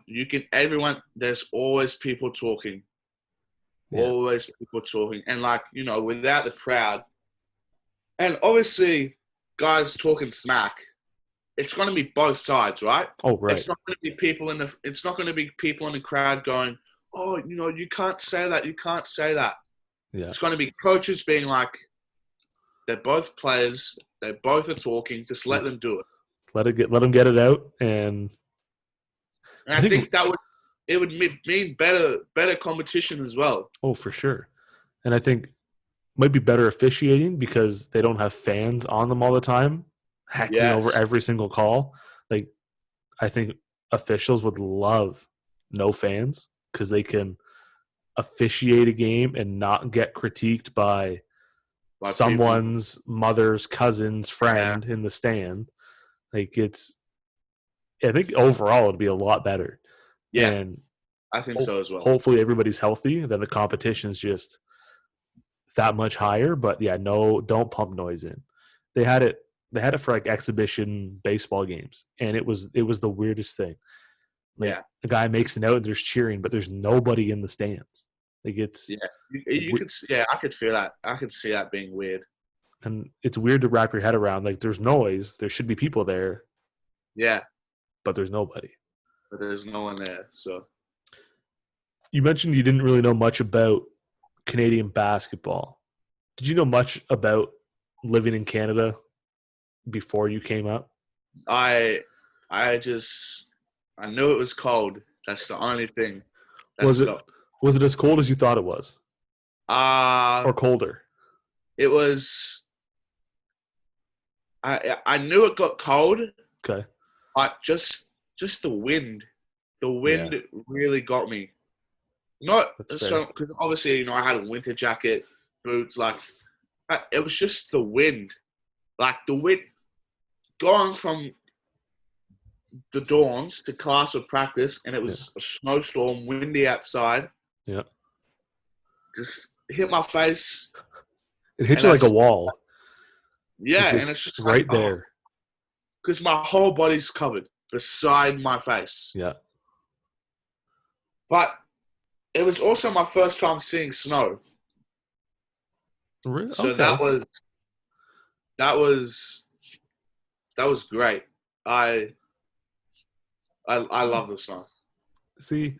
there's always people talking. Yeah. Always people talking. And without the crowd, and obviously guys talking smack, it's going to be both sides, right? Oh, right. It's not going to be it's not going to be people in the crowd going, "Oh, you can't say that. You can't say that." Yeah. It's going to be coaches being like, they're both players. They both are talking. Just let them do it. Let them get it out, and And I think it would mean better competition as well. Oh, for sure. And I think might be better officiating because they don't have fans on them all the time, heckling over Yes. every single call. Like, I think officials would love no fans because they can officiate a game and not get critiqued by someone's People. mother's cousin's friend in the stand. Like, I think overall it'd be a lot better. Yeah, And I think so as well. hopefully everybody's healthy. Then the competition's just that much higher. But yeah, no, don't pump noise in. They had it for like exhibition baseball games, and it was the weirdest thing. Like, Yeah, a guy makes an out and there's cheering, but there's nobody in the stands. Like, it's you could. Yeah, I could feel that. I could see that being weird. and it's weird to wrap your head around. Like, there's noise, there should be people there, Yeah, but there's nobody. but there's no one there. So You mentioned you didn't really know much about Canadian basketball. Did you know much about living in Canada before you came up? I knew it was cold. That's the only thing. Was it as cold as you thought it was, or Uh colder? it was. I knew it got cold, Okay. but just the wind. The Yeah, wind really got me. Not that's fair. so because obviously I had a winter jacket, boots. It was just the wind. Like the wind going from the dawns to class or practice, and it was a snowstorm, windy outside. Yeah. Just hit my face, It hits and you I like a just wall. Like, and it's it's just like, right there. because my whole body's covered beside my face. Yeah. But it was also my first time seeing snow, Really? so Okay. that was great. I I love the song. See,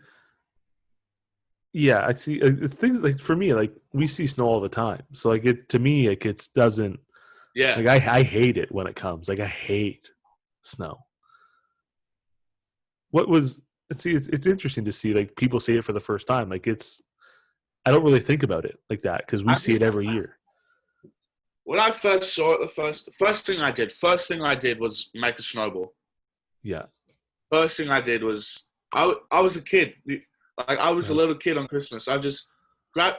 yeah, I see. It's things like, for me, like, we see snow all the time. So, like, to me, like, it doesn't, Yeah, like, I hate it when it comes. Like, I hate snow. What was, see, it's interesting to see, like, people see it for the first time. Like, I don't really think about it like that because we I see mean, it every year. when I first saw it, the first thing I did was make a snowball. Yeah. First thing I did was I was a kid, like I was a Yeah. little kid on Christmas. I just grabbed,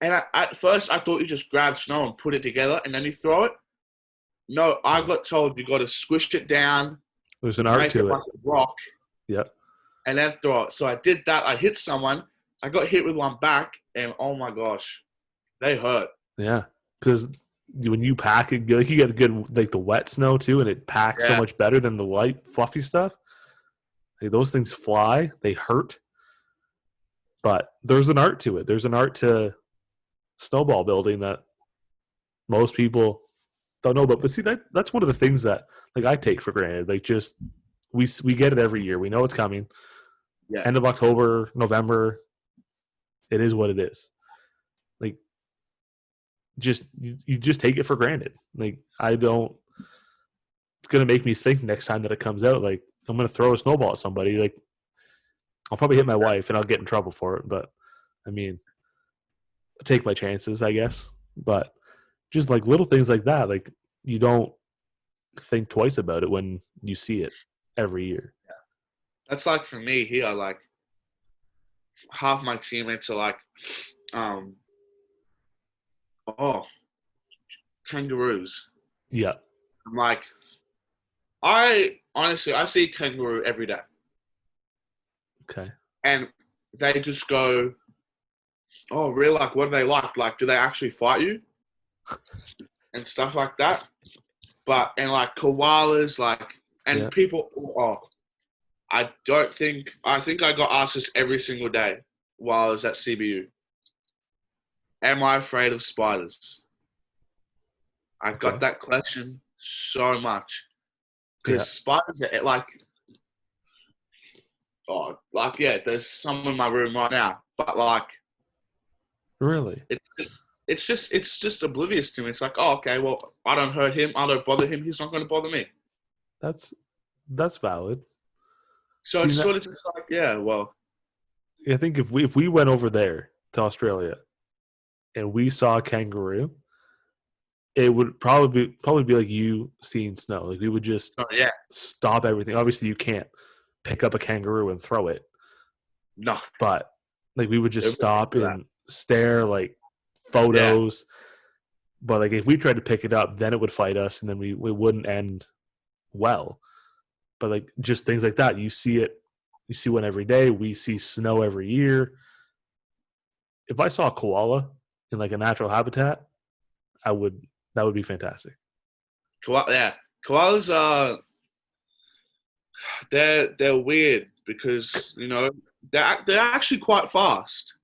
and at first I thought you just grab snow and put it together and then you throw it. No, I Yeah. got told you got to squish it down, There's an art make it to it. like a rock, Yeah. and then throw it. So I did that. I hit someone. I got hit with one back, and oh my gosh, they hurt. Yeah. Because when you pack it, like, you get good, like, the wet snow too, and it packs so Yeah, much better than the light, fluffy stuff. Like, those things fly, they hurt, but there's an art to it. There's an art to snowball building that most people don't know about. But see, that's one of the things that, like, I take for granted. Like, just we get it every year. We know it's coming. yeah. End of October, November. It is what it is. Like, just you just take it for granted. Like, I don't. It's gonna make me think next time that it comes out. Like, I'm gonna throw a snowball at somebody. Like, I'll probably hit my wife and I'll get in trouble for it. But I mean, I take my chances, I guess. But just like little things like that, like, you don't think twice about it when you see it every year. That's like for me here. Like half my teammates are like, um, oh, kangaroos. Yeah. I'm like, I see kangaroo every day, Okay. and they just go, "Oh, really? Like, what do they like? Like, do they actually fight you and stuff like that?" But and like koalas, like, Yeah. and people. Oh, I think I got asked this every single day while I was at CBU. Am I afraid of spiders? I got Okay. that question so much Yeah. because spiders are like, yeah, there's some in my room right now, but like, Really? it's just oblivious to me. It's like, oh, okay, well, I don't hurt him, I don't bother him, he's not going to bother me. That's that's valid. So See, it's sort of just like, yeah, well, I think if we went over there to Australia and we saw a kangaroo, it would probably be like you seeing snow. Like we would just oh, yeah, stop everything. Obviously, you can't pick up a kangaroo and throw it, no, but like we would just everything stop for that. and stare, like Yeah, photos. But like if we tried to pick it up, then it would fight us, and then we wouldn't end well. But like just things like that, you see it. You see one every day. We see snow every year. If I saw a koala in like a natural habitat, I would. That would be fantastic. yeah, koalas are they're weird because they're actually quite fast.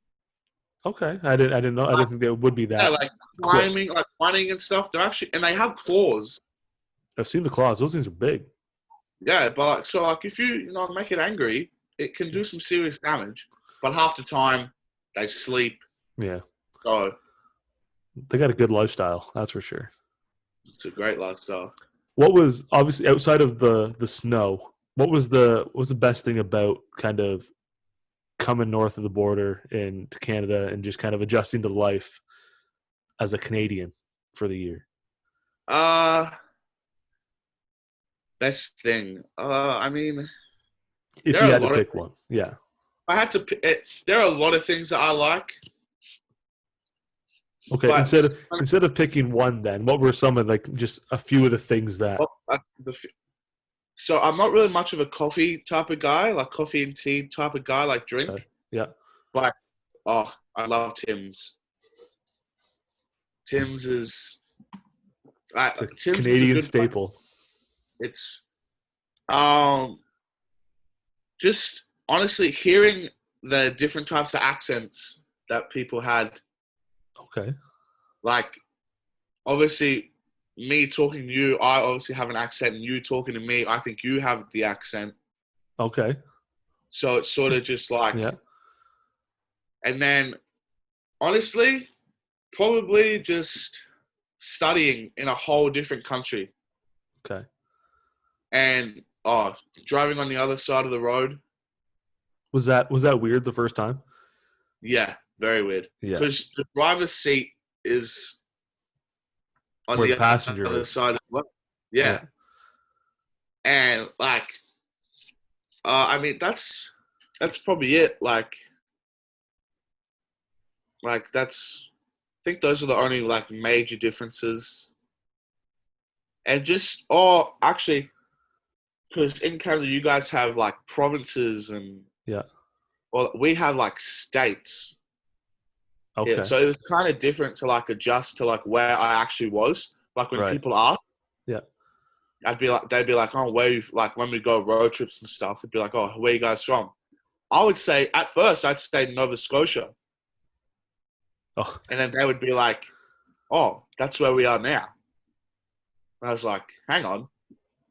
Okay, I didn't know. I didn't think they would be Yeah, that like quick. climbing, like running and stuff. They're actually, and they have claws. I've seen the claws. Those things are big. Yeah, but like, so like if make it angry, it can do some serious damage. But half the time they sleep, Yeah, so they got a good lifestyle. That's for sure. it's a great lifestyle. What was obviously outside of the snow? What was the best thing about kind of coming north of the border into Canada and just kind of adjusting to life as a Canadian for the year? Uh Best thing. I mean, If there you are a had to lot of. pick one, yeah. I had to. There are a lot of things that I like, Okay, but instead of picking one, then what were some of like just a few of the things that? well, so I'm not really much of a coffee type of guy, like coffee and tea type of guy, like Okay, drink. yeah, But I love Tim's. Tim's is it's a Tim's is a Canadian good staple. place. It's um just honestly hearing the different types of accents that people had. Okay, Like obviously, me talking to you, I obviously have an accent, and you talking to me, I think you have the accent. okay, So it's sort of just like, yeah, and then honestly, probably just studying in a whole different country okay. and driving on the other side of the road. Was that weird the first time? Yeah, very weird. Yeah, Because the driver's seat is on where the the passenger other is. side of the road. Yeah, Yeah. And like, I mean, that's probably it. Like that's, I think those are the only like major differences. And just, actually, because in Canada you guys have like provinces and yeah. well, we have like states. Yeah, Okay, so it was kind of different to like adjust to like where I actually was. Like when right. people ask, Yeah. they'd be like, oh, where you like when we go road trips and stuff, they'd be like, oh, where you guys from? I would say at first I'd say Nova Scotia, Oh, and then they would be like, oh, that's where we are now. And I was like, hang on,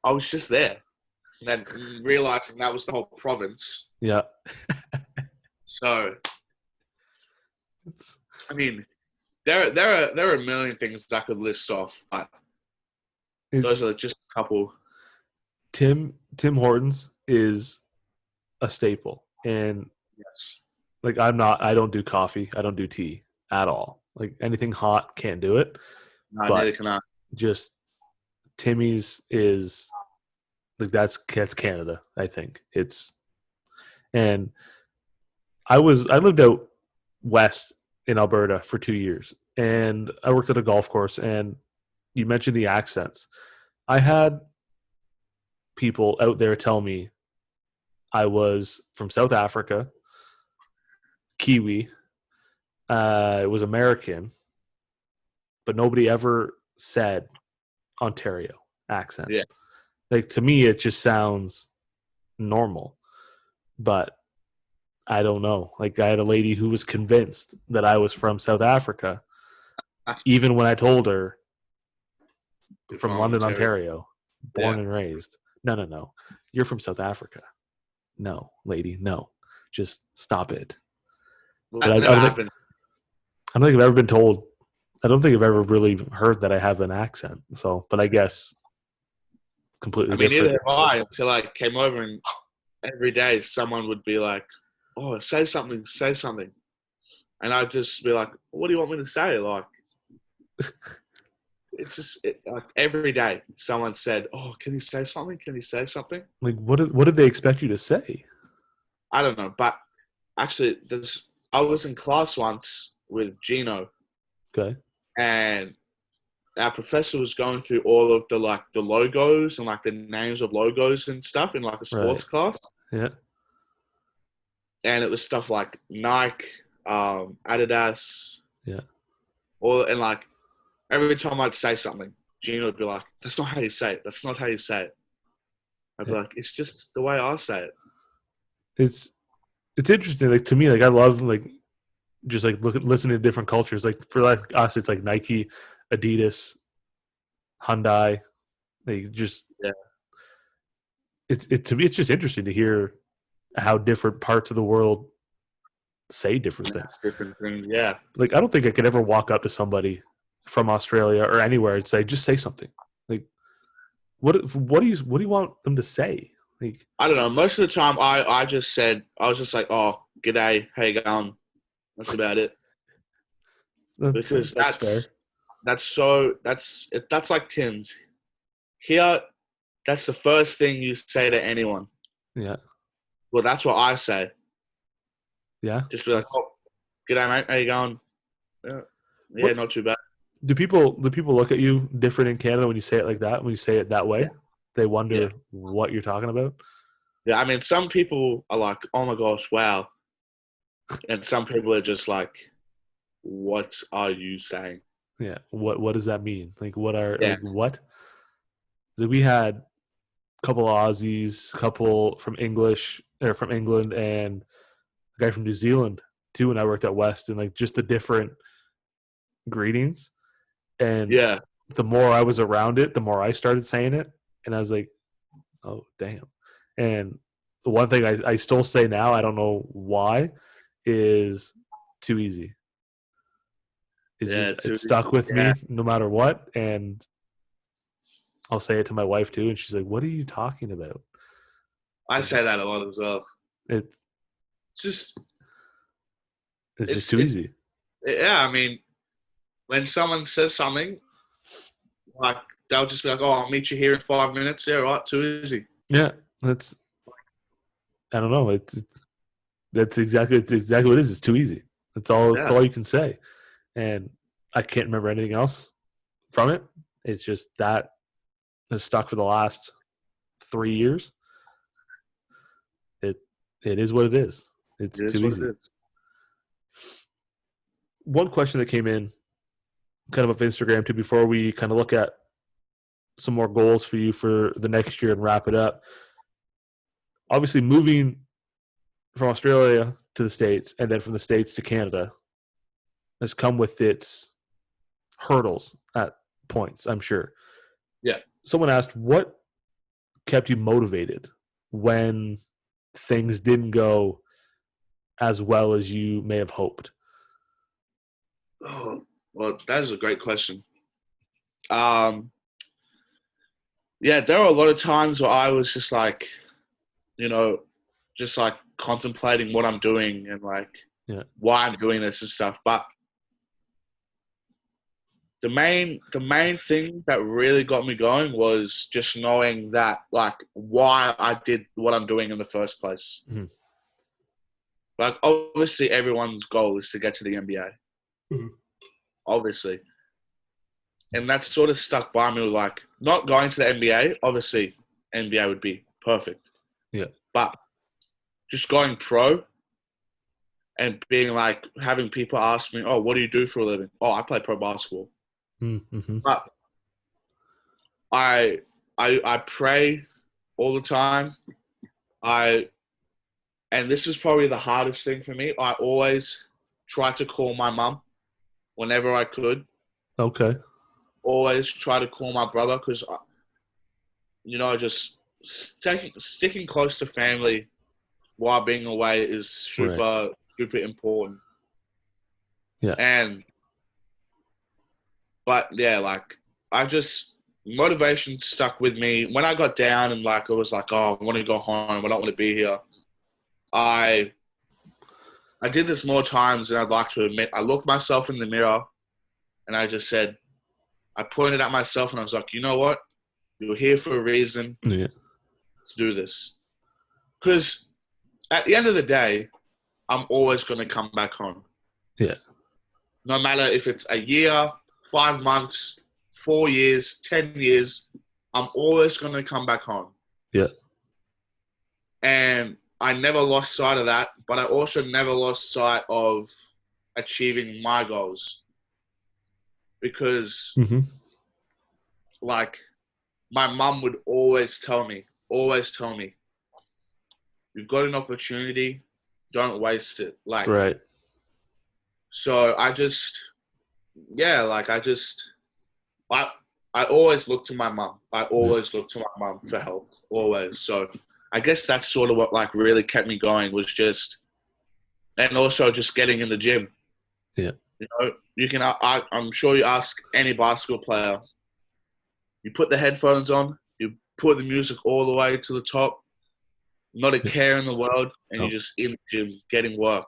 I was just there. And then realizing that was the whole province. yeah. So, It's I mean, there are a million things I could list off, but it's those are just a couple. Tim Hortons is a staple, and Yes. like I don't do coffee, I don't do tea at all. Like anything hot, can't do it. No, neither But can I. just Timmy's is like that's Canada. I think it's and I lived out west in Alberta for 2 years, and I worked at a golf course, and you mentioned the accents. I had people out there tell me I was from South Africa, Kiwi. It was American, but nobody ever said Ontario accent. Yeah. Like to me, it just sounds normal, but I don't know. Like I had a lady who was convinced that I was from South Africa, even when I told her from London, Ontario, born and raised. No, no, no. You're from South Africa. No, lady, no. Just stop it. That never happened. I don't think I've ever been told. I don't think I've ever really heard that I have an accent. So, but I guess completely different. Neither have I until I came over, and every day someone would be like, "Oh, say something," and I'd just be like, "What do you want me to say?" Like, it's just like every day someone said, "Oh, can you say something? Can you say something?" Like, what did they expect you to say? I don't know, but actually, I was in class once with Gino. Okay. And our professor was going through all of the logos and like the names of logos and stuff in like a sports class. Yeah. And it was stuff like Nike, Adidas. Yeah. And like every time I'd say something, Gina would be like, "That's not how you say it. That's not how you say it." I'd be like, "It's just the way I say it." It's interesting. Like to me, like I love like just like listening to different cultures. Like for like us, it's like Nike, Adidas, Hyundai. Like just to me, it's just interesting to hear how different parts of the world say different things. Different things, yeah. Like I don't think I could ever walk up to somebody from Australia or anywhere and say, "Just say something." Like, what do you want them to say? Like, I don't know. Most of the time, I was just like, "Oh, g'day, how you going?" That's about it. Because that's fair. That's like Tim's. Here, that's the first thing you say to anyone. Yeah. Well, that's what I say. Yeah. Just be like, "Oh, g'day, mate. How you going?" Yeah, not too bad. Do people look at you different in Canada when you say it like that? When you say it that way, they wonder what you're talking about. Yeah, I mean, some people are like, "Oh my gosh, wow," and some people are just like, "What are you saying?" Yeah. What does that mean? Like, what are Yeah. like what? So we had a couple of Aussies, couple from England, and a guy from New Zealand too. When I worked at West, and like just the different greetings. And the more I was around it, the more I started saying it, and I was like, "Oh, damn!" And the one thing I still say now, I don't know why, is too easy. It's stuck with me no matter what, and I'll say it to my wife too, and she's like, "What are you talking about?" I say that a lot as well. It's just too easy. Yeah, I mean, when someone says something, like they'll just be like, "Oh, I'll meet you here in 5 minutes." Yeah, right. Too easy. Yeah, I don't know. That's exactly what it is. It's too easy. That's all. That's all you can say, and I can't remember anything else from it. It's just that has stuck for the last 3 years. It is what it is. It's too easy. One question that came in kind of off Instagram too before we kind of look at some more goals for you for the next year and wrap it up. Obviously, moving from Australia to the States and then from the States to Canada has come with its hurdles at points, I'm sure. Yeah. Someone asked, what kept you motivated when things didn't go as well as you may have hoped? Oh, well, that is a great question. Yeah, there are a lot of times where I was just like, just like contemplating what I'm doing and like why I'm doing this and stuff. But the main thing that really got me going was just knowing that like why I did what I'm doing in the first place. Mm-hmm. Like obviously everyone's goal is to get to the NBA. Mm-hmm. Obviously. And that sort of stuck by me, like not going to the NBA. Obviously, NBA would be perfect. Yeah. But just going pro and being like, having people ask me, oh, what do you do for a living? Oh, I play pro basketball. Mm-hmm. But I pray all the time. And this is probably the hardest thing for me. I always try to call my mum whenever I could. Okay. Always try to call my brother because, just sticking close to family while being away is super important. Yeah. But yeah, like motivation stuck with me. When I got down and like, it was like, oh, I want to go home. I don't want to be here. I did this more times than I'd like to admit. I looked myself in the mirror and I just said, I pointed at myself and I was like, you know what? You're here for a reason. Yeah. Let's do this. Because at the end of the day, I'm always going to come back home. Yeah. No matter if it's a year, 5 months, 4 years, 10 years, I'm always going to come back home. Yeah. And I never lost sight of that, but I also never lost sight of achieving my goals. Because, like, my mum would always tell me, you've got an opportunity, don't waste it. Like, right. So I always look to my mum. I always look to my mum for help, always. So I guess that's sort of what like really kept me going was just, and also just getting in the gym. Yeah. You can. I'm sure you ask any basketball player. You put the headphones on. You put the music all the way to the top. Not a care in the world, and you're just in the gym getting work.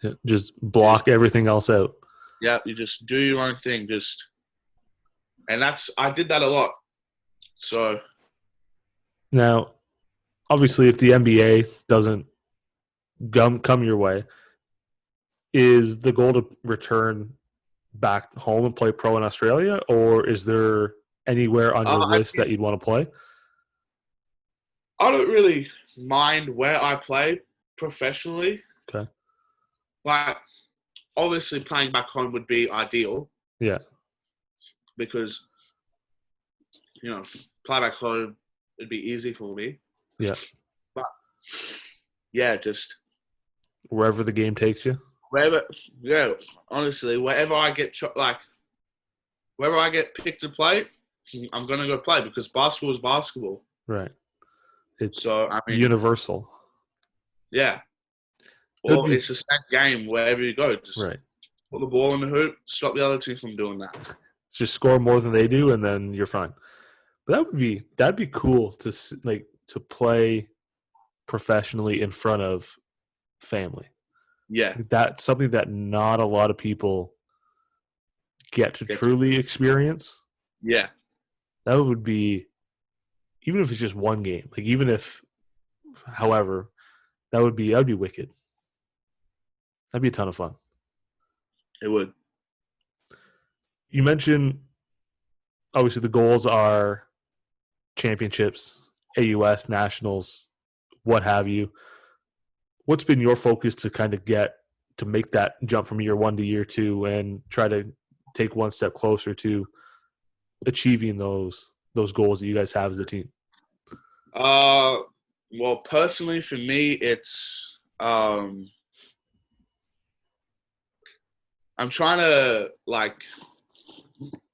Yeah. Just block everything else out. Yeah, you just do your own thing. And I did that a lot. So now, obviously, if the NBA doesn't come your way, is the goal to return back home and play pro in Australia, or is there anywhere on your list that you'd want to play? I don't really mind where I play professionally. Okay. Like, obviously, playing back home would be ideal. Yeah. Because, play back home, it'd be easy for me. Yeah. But, yeah, just wherever the game takes you. Honestly, wherever I get picked to play, I'm gonna go play because basketball is basketball. Right. It's universal. Yeah. Or it's the same game wherever you go. Just put the ball in the hoop, stop the other team from doing that. Just score more than they do, and then you're fine. But that'd be cool to play professionally in front of family. Yeah. That's something that not a lot of people get to truly experience. Yeah. That would be, even if it's just one game, like even if, however, that'd be wicked. That'd be a ton of fun. It would. You mentioned, obviously, the goals are championships, AUS, nationals, what have you. What's been your focus to kind of make that jump from year 1 to year 2 and try to take one step closer to achieving those goals that you guys have as a team? Well, personally, for me, it's I'm trying to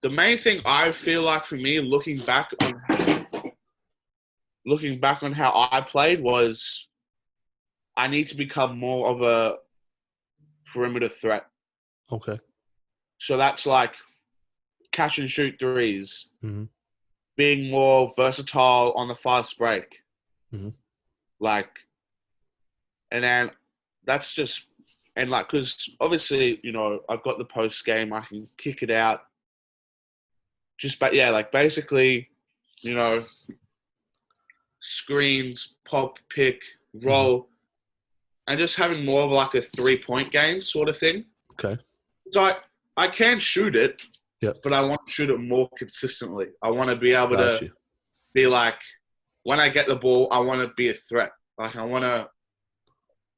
the main thing I feel like for me, looking back on how I played was I need to become more of a perimeter threat. Okay. So that's like catch and shoot threes, being more versatile on the fast break. And then that's just, and because obviously, I've got the post game, I can kick it out. Basically, screens, pop, pick, roll, and just having more of a 3-point game sort of thing. Okay. So I can shoot it. but I want to shoot it more consistently. I want to be able Got to you. be like, when I get the ball, I want to be a threat. Like, I want to,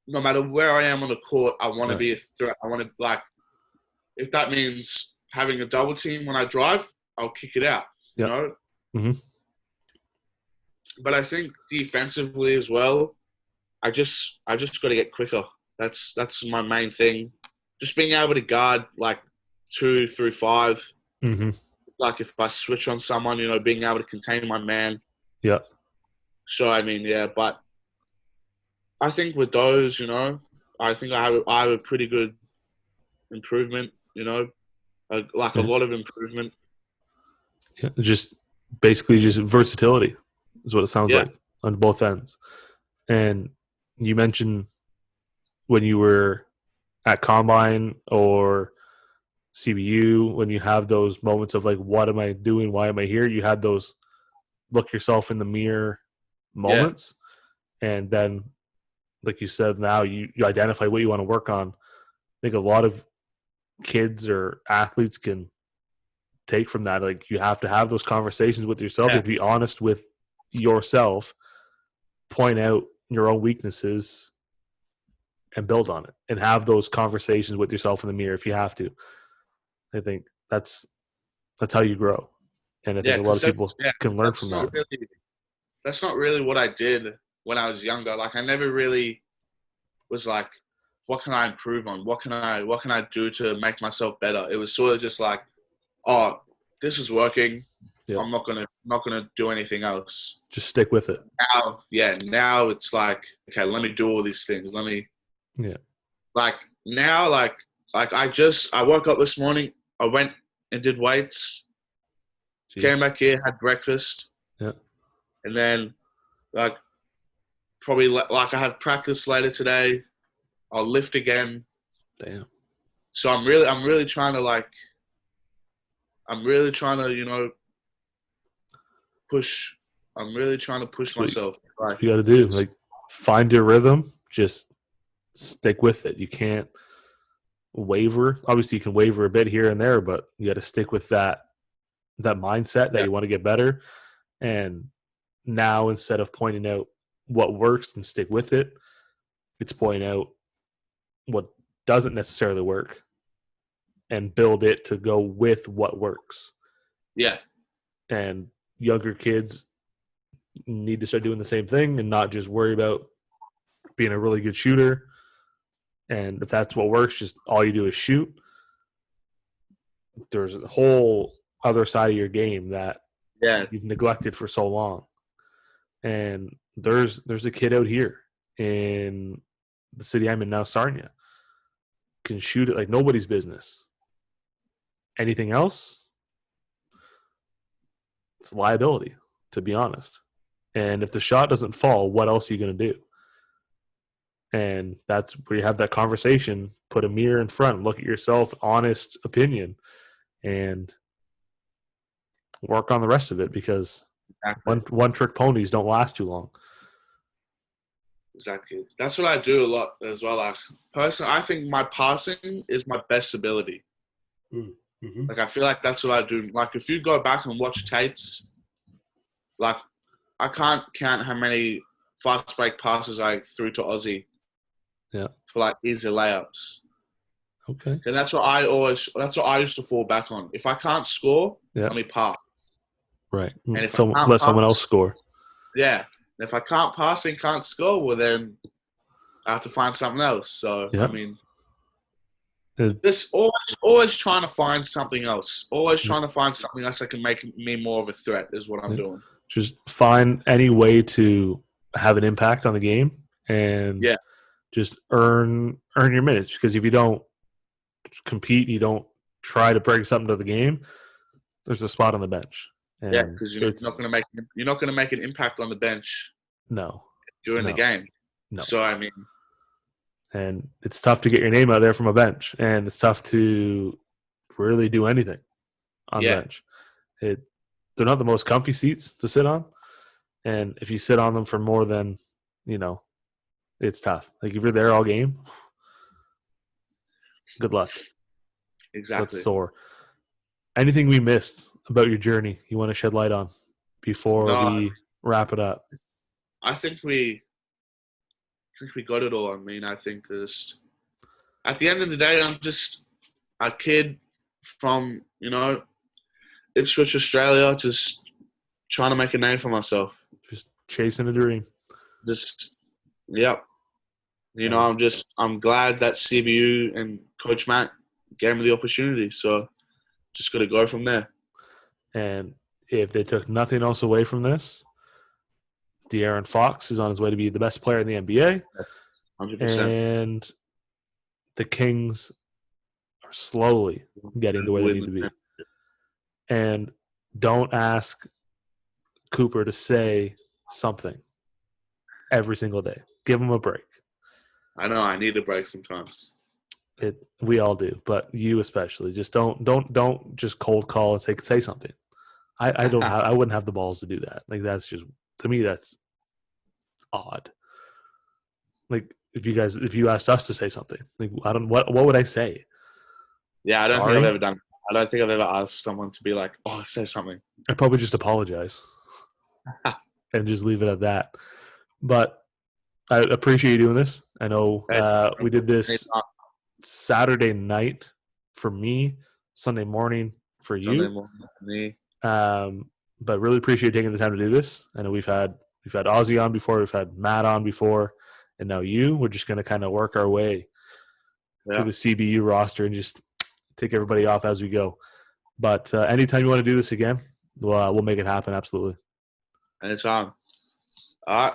no matter where I am on the court, I want to be a threat. I want to, like, if that means having a double team when I drive, I'll kick it out, you know? Mm-hmm. But I think defensively as well, I just got to get quicker. That's my main thing. Just being able to guard like 2 through 5. Mm-hmm. Like if I switch on someone, you know, being able to contain my man. Yeah. So I mean, yeah, but I think with those, you know, I think I have a pretty good improvement. You know, like a lot of improvement. Yeah. Just basically just versatility is what it sounds like on both ends. And you mentioned when you were at Combine or CBU, when you have those moments of like, what am I doing? Why am I here? You had those look yourself in the mirror moments. And then, like you said, now you identify what you want to work on. I think a lot of kids or athletes can take from that. Like, you have to have those conversations with yourself. You have to be honest with yourself, point out your own weaknesses, and build on it, and have those conversations with yourself in the mirror if you have to. I think that's how you grow, and I think a lot of people can learn from that. That's not really what I did when I was younger. Like, I never really was like, what can I improve on? What can I do to make myself better? It was sort of just like, oh, this is working. Yep. I'm not gonna do anything else. Just stick with it. Now it's like, okay, let me do all these things. Let me. Yeah. Like now, like I woke up this morning. I went and did weights. Jeez. Came back here, had breakfast. Yeah. And then, like, probably like I have practice later today. I'll lift again. Damn. So I'm really trying to, you know, push. I'm really trying to push myself. That's what you got to do. Like, find your rhythm. Just stick with it. You can't waver. Obviously, you can waver a bit here and there, but you got to stick with that mindset that you want to get better. And now, instead of pointing out what works and stick with it, it's pointing out what doesn't necessarily work and build it to go with what works. Yeah. And younger kids need to start doing the same thing and not just worry about being a really good shooter. And if that's what works, just all you do is shoot. There's a whole other side of your game that you've neglected for so long. And there's a kid out here in the city I'm in now, Sarnia, can shoot it like nobody's business. Anything else, it's a liability, to be honest. And if the shot doesn't fall, what else are you going to do? And that's where you have that conversation, put a mirror in front, look at yourself, honest opinion, and work on the rest of it, because one trick ponies don't last too long. Exactly. That's what I do a lot as well. Like, personally, I think my passing is my best ability. Mm-hmm. Like, I feel like that's what I do. Like, if you go back and watch tapes, like, I can't count how many fast break passes I threw to Aussie. Yeah. For like easy layups. Okay. And that's what I used to fall back on. If I can't score, let me pass. Right. And if let someone else score. Yeah. And if I can't pass and can't score, well then I have to find something else. So I mean, just always trying to find something else. Always trying to find something else that can make me more of a threat is what I'm doing. Just find any way to have an impact on the game, and just earn your minutes. Because if you don't compete, you don't try to bring something to the game, there's a spot on the bench. And because you're not going to make an impact on the bench. No. During the game. No. So I mean, and it's tough to get your name out there from a bench, and it's tough to really do anything on the bench. They're not the most comfy seats to sit on, and if you sit on them for more than, it's tough. Like, if you're there all game, good luck. Exactly. That's sore. Anything we missed about your journey you want to shed light on before No, we wrap it up? I think we got it all. I mean, I think just at the end of the day, I'm just a kid from Ipswich, Australia, just trying to make a name for myself. Just chasing a dream. Just yep. I'm glad that CBU and Coach Matt gave me the opportunity. So just got to go from there. And if they took nothing else away from this, De'Aaron Fox is on his way to be the best player in the NBA. 100%. And the Kings are slowly getting to where they need to be. And don't ask Cooper to say something every single day. Give him a break. I know I need a break sometimes. We all do, but you especially. Just don't just cold call and say something. I wouldn't have the balls to do that. Like, that's just, to me, that's odd. Like, if you asked us to say something, like, what would I say? Yeah, I don't think I've ever done. I don't think I've ever asked someone to be like, "Oh, say something." I'd probably just apologize and just leave it at that. But I appreciate you doing this. I know we did this Saturday night for me, Sunday morning for you. Sunday morning for me. But really appreciate taking the time to do this. I know we've had Ozzy on before, we've had Matt on before, and now you. We're just going to kind of work our way through the CBU roster and just take everybody off as we go. But anytime you want to do this again, we'll make it happen. Absolutely. Anytime. All right.